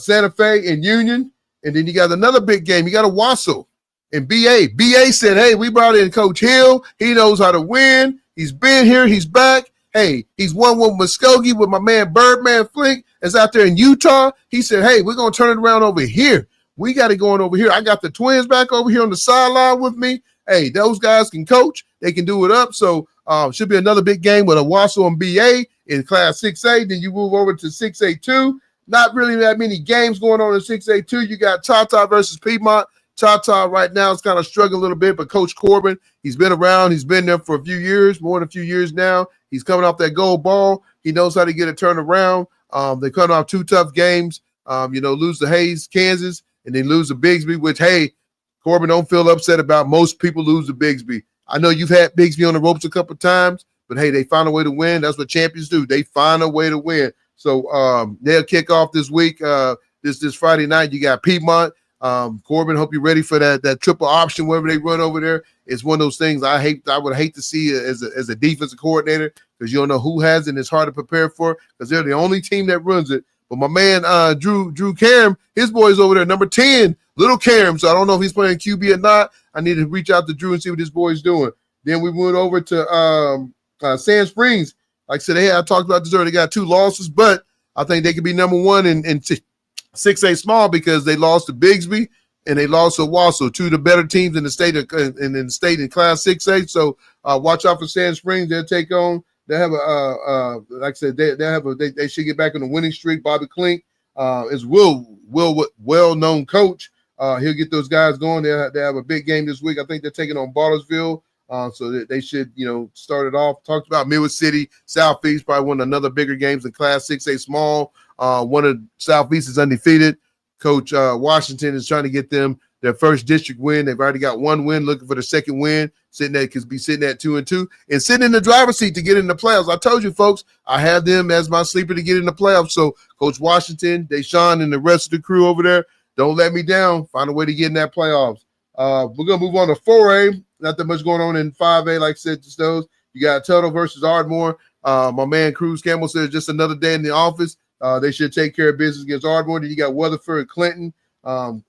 Santa Fe and Union, and then you got another big game. You got Owasso and BA. BA said, hey, we brought in Coach Hill. He knows how to win. He's been here. He's back. Hey, he's won with Muskogee with my man Birdman Flink is out there in Utah. He said, hey, we're going to turn it around over here. We got it going over here. I got the twins back over here on the sideline with me. Hey, those guys can coach. They can do it up. So should be another big game with Owasso and BA in Class 6A. Then you move over to 6A2. Not really that many games going on in 6A2. You got Tata versus Piedmont. Tata right now is kind of struggling a little bit, but Coach Corbin, he's been around. He's been there for a few years, more than a few years now. He's coming off that gold ball. He knows how to get it turned around. They're coming off 2 tough games. Lose to Hayes, Kansas, and then lose to Bigsby, which, hey, Corbin, don't feel upset about. Most people lose to Bigsby. I know you've had Bigsby on the ropes a couple of times, but, hey, they find a way to win. That's what champions do. They find a way to win. So they'll kick off this week. This Friday night, you got Piedmont. Corbin, hope you're ready for that triple option, wherever they run over there. It's one of those things I would hate to see as a defensive coordinator because you don't know who has it and it's hard to prepare for because they're the only team that runs it. But my man Drew Karam, his boy's over there, number 10, little Karam. So I don't know if he's playing QB or not. I need to reach out to Drew and see what this boy's doing. Then we went over to Sand Springs. Like I said, hey, I talked about this earlier. They got 2 losses, but I think they could be number 1 in 6A small because they lost to Bigsby and they lost to Owasso, 2 of the better teams in the state in Class 6A. So watch out for Sand Springs. They'll take on. They have like I said, they should get back on the winning streak. Bobby Klink is well-known coach. He'll get those guys going. They have a big game this week. I think they're taking on Bartlesville So they should, start it off. Talked about Midwest City, Southeast, probably one of another bigger games in Class 6A small. One of Southeast is undefeated. Coach Washington is trying to get them their first district win. They've already got one win, looking for the second win. Sitting at 2-2, and sitting in the driver's seat to get in the playoffs. I told you, folks, I have them as my sleeper to get in the playoffs. So Coach Washington, Deshaun, and the rest of the crew over there, don't let me down. Find a way to get in that playoffs. We're gonna move on to 4A. Not that much going on in 5A, like I said, just those. You got Tuttle versus Ardmore. My man Cruz Campbell says just another day in the office. They should take care of business against Ardmore. Then you got Weatherford and Clinton.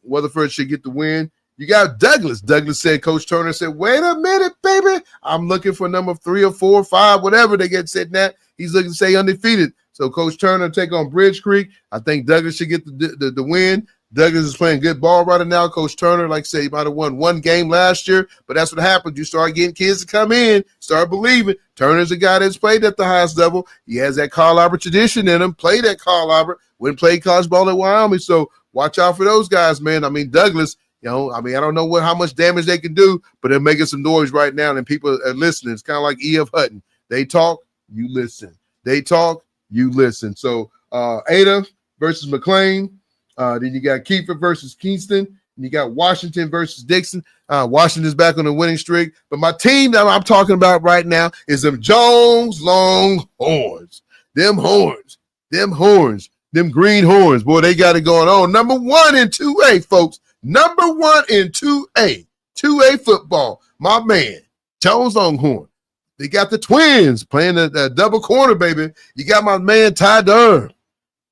Weatherford should get the win. You got Douglas. Douglas said, Coach Turner said, wait a minute, baby. I'm looking for number 3 or 4 or 5, whatever they get sitting at. He's looking to stay undefeated. So Coach Turner take on Bridge Creek. I think Douglas should get the win. Douglas is playing good ball right now. Coach Turner, like I say, he might have won one game last year, but that's what happens. You start getting kids to come in, start believing. Turner's a guy that's played at the highest level. He has that Carl Albert tradition in him, played at Carl Albert, went and played college ball at Wyoming. So watch out for those guys, man. I mean, Douglas, I don't know how much damage they can do, but they're making some noise right now, and people are listening. It's kind of like E.F. Hutton. They talk, you listen. They talk, you listen. So Ada versus McLean. Then you got Kiefer versus Kingston. And you got Washington versus Dixon. Washington's back on the winning streak. But my team that I'm talking about right now is them Jones Longhorns. Them horns. Them green horns. Boy, they got it going on. Number 1 in 2A, folks. Number 1 in 2A. 2A football. My man, Jones Longhorn. They got the twins playing the double corner, baby. You got my man, Ty Durham.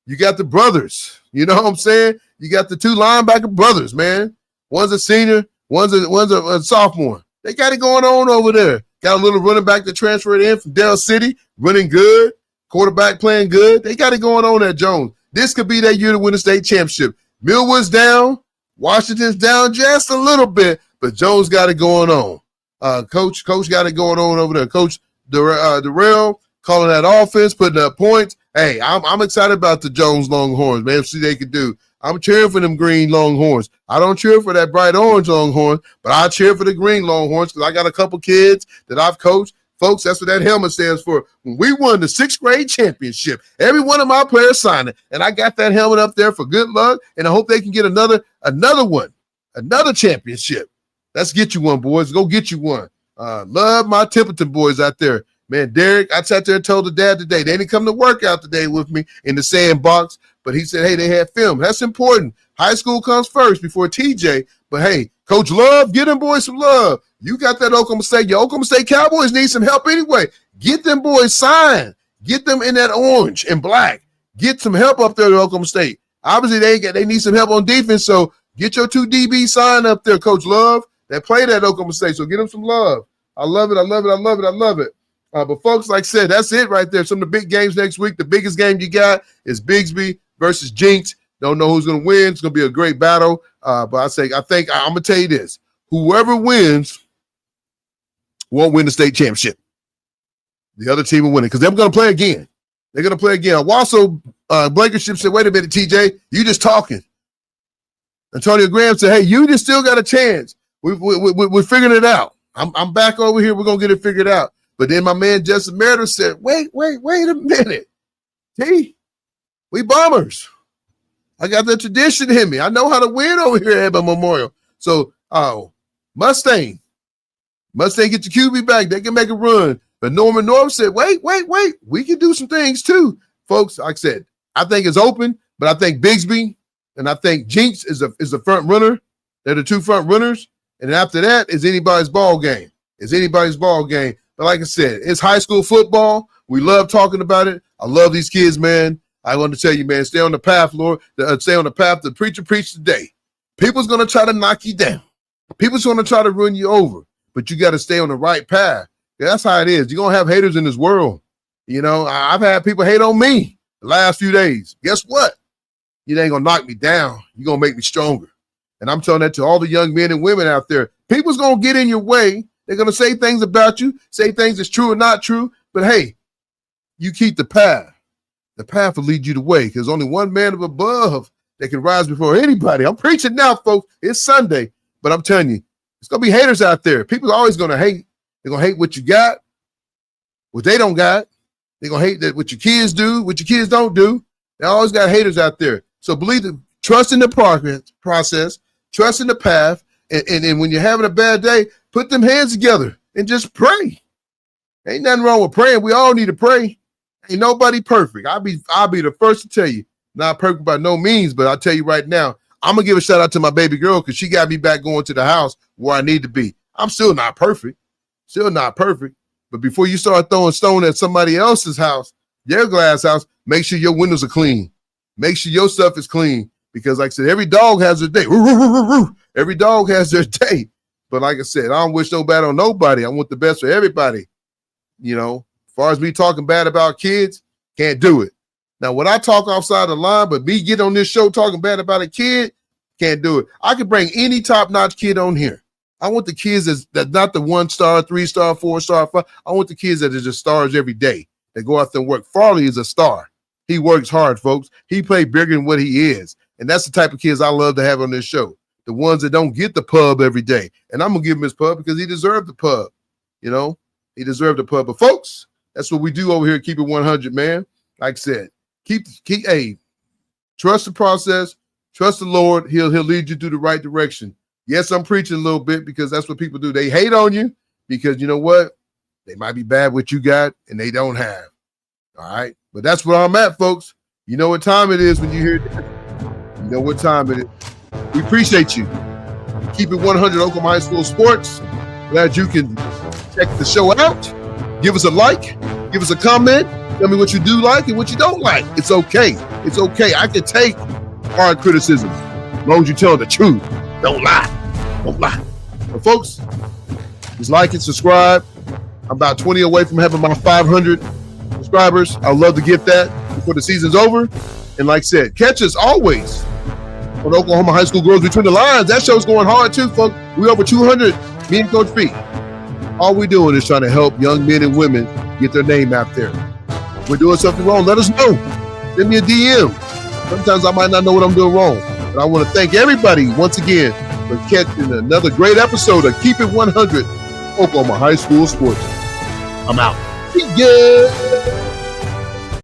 You got the brothers. You know what I'm saying? You got the 2 linebacker brothers, man. One's a senior, one's a sophomore. They got it going on over there. Got a little running back that transferred in from Dell City, running good. Quarterback playing good. They got it going on at Jones. This could be their year to win the state championship. Millwood's down. Washington's down just a little bit, but Jones got it going on. Coach got it going on over there. Coach Darrell calling that offense, putting up points. Hey, I'm excited about the Jones Longhorns, man. See what they can do. I'm cheering for them green Longhorns. I don't cheer for that bright orange Longhorn, but I cheer for the green Longhorns because I got a couple kids that I've coached. Folks, that's what that helmet stands for. When we won the 6th grade championship, every one of my players signed it, and I got that helmet up there for good luck, and I hope they can get another one, another championship. Let's get you one, boys. Go get you one. Love my Templeton boys out there. Man, Derek, I sat there and told the dad today, they didn't come to work out today with me in the sandbox, but he said, hey, they had film. That's important. High school comes first before TJ, but hey, Coach Love, get them boys some love. You got that Oklahoma State. Your Oklahoma State Cowboys need some help anyway. Get them boys signed. Get them in that orange and black. Get some help up there at Oklahoma State. Obviously, they need some help on defense, so get your 2 DB signed up there, Coach Love, that played at Oklahoma State, so get them some love. I love it. But folks, like I said, that's it right there. Some of the big games next week. The biggest game you got is Bigsby versus Jinx. Don't know who's going to win. It's going to be a great battle. But I think I'm going to tell you this. Whoever wins won't win the state championship. The other team will win it because they're going to play again. They're going to play again. Also, Blankenship said, wait a minute, TJ, you just talking. Antonio Graham said, hey, you just still got a chance. We're figuring it out. I'm back over here. We're going to get it figured out. But then my man Justin Meredith said, wait a minute. T, we bombers. I got the tradition in me. I know how to win over here at Edmond Memorial. So, Mustang get the QB back. They can make a run. But Norman Norm said, wait. We can do some things too. Folks, like I said, I think it's open, but I think Bigsby and I think Jinx is a front runner. They're the 2 front runners. And then after that is anybody's ball game. But like I said, it's high school football. We love talking about it. I love these kids, man. I want to tell you, man, stay on the path, Lord. Stay on the path the preacher preached today. People's going to try to knock you down. People's going to try to run you over. But you got to stay on the right path. That's how it is. You're going to have haters in this world. You know, I've had people hate on me the last few days. Guess what? You ain't going to knock me down. You're going to make me stronger. And I'm telling that to all the young men and women out there. People's going to get in your way. They're going to say things about you, say things that's true or not true. But, hey, you keep the path. The path will lead you the way because only one man up above that can rise before anybody. I'm preaching now, folks. It's Sunday. But I'm telling you, it's going to be haters out there. People are always going to hate. They're going to hate what you got, what they don't got. They're going to hate that what your kids do, what your kids don't do. They always got haters out there. So trust in the process, trust in the path, and when you're having a bad day, put them hands together and just pray. Ain't nothing wrong with praying. We all need to pray. Ain't nobody perfect. I'll be the first to tell you, not perfect by no means, but I'll tell you right now, I'm going to give a shout out to my baby girl because she got me back going to the house where I need to be. I'm still not perfect. But before you start throwing stone at somebody else's house, their glass house, make sure your windows are clean. Make sure your stuff is clean because, like I said, every dog has their day. Every dog has their day. But like I said, I don't wish no bad on nobody. I want the best for everybody. As far as me talking bad about kids, can't do it. Now, when I talk outside the line, but me get on this show talking bad about a kid, can't do it. I could bring any top-notch kid on here. I want the kids that's not the 1-star, 3-star, 4-star, 5. I want the kids that are just stars every day that go out there and work. Farley is a star. He works hard, folks. He plays bigger than what he is. And that's the type of kids I love to have on this show. The ones that don't get the pub every day. And I'm going to give him his pub because he deserved the pub. He deserved the pub. But, folks, that's what we do over here at Keep It 100, man. Like I said, trust the process. Trust the Lord. He'll lead you through the right direction. Yes, I'm preaching a little bit because that's what people do. They hate on you because you know what? They might be bad what you got and they don't have. All right? But that's where I'm at, folks. You know what time it is when you hear that. You know what time it is. We appreciate you. Keep It 100 Oklahoma High School Sports. Glad you can check the show out. Give us a like. Give us a comment. Tell me what you do like and what you don't like. It's okay. It's okay. I can take hard criticism as long as you tell the truth. Don't lie. Don't lie. But folks, just like and subscribe. I'm about 20 away from having my 500 subscribers. I'd love to get that before the season's over. And like I said, catch us always on Oklahoma High School Girls Between the Lines. That show's going hard too, folks. We over 200, me and Coach B. All we're doing is trying to help young men and women get their name out there. If we're doing something wrong, let us know. Send me a DM. Sometimes I might not know what I'm doing wrong. But I want to thank everybody once again for catching another great episode of Keep It 100 Oklahoma High School Sports. I'm out. See ya.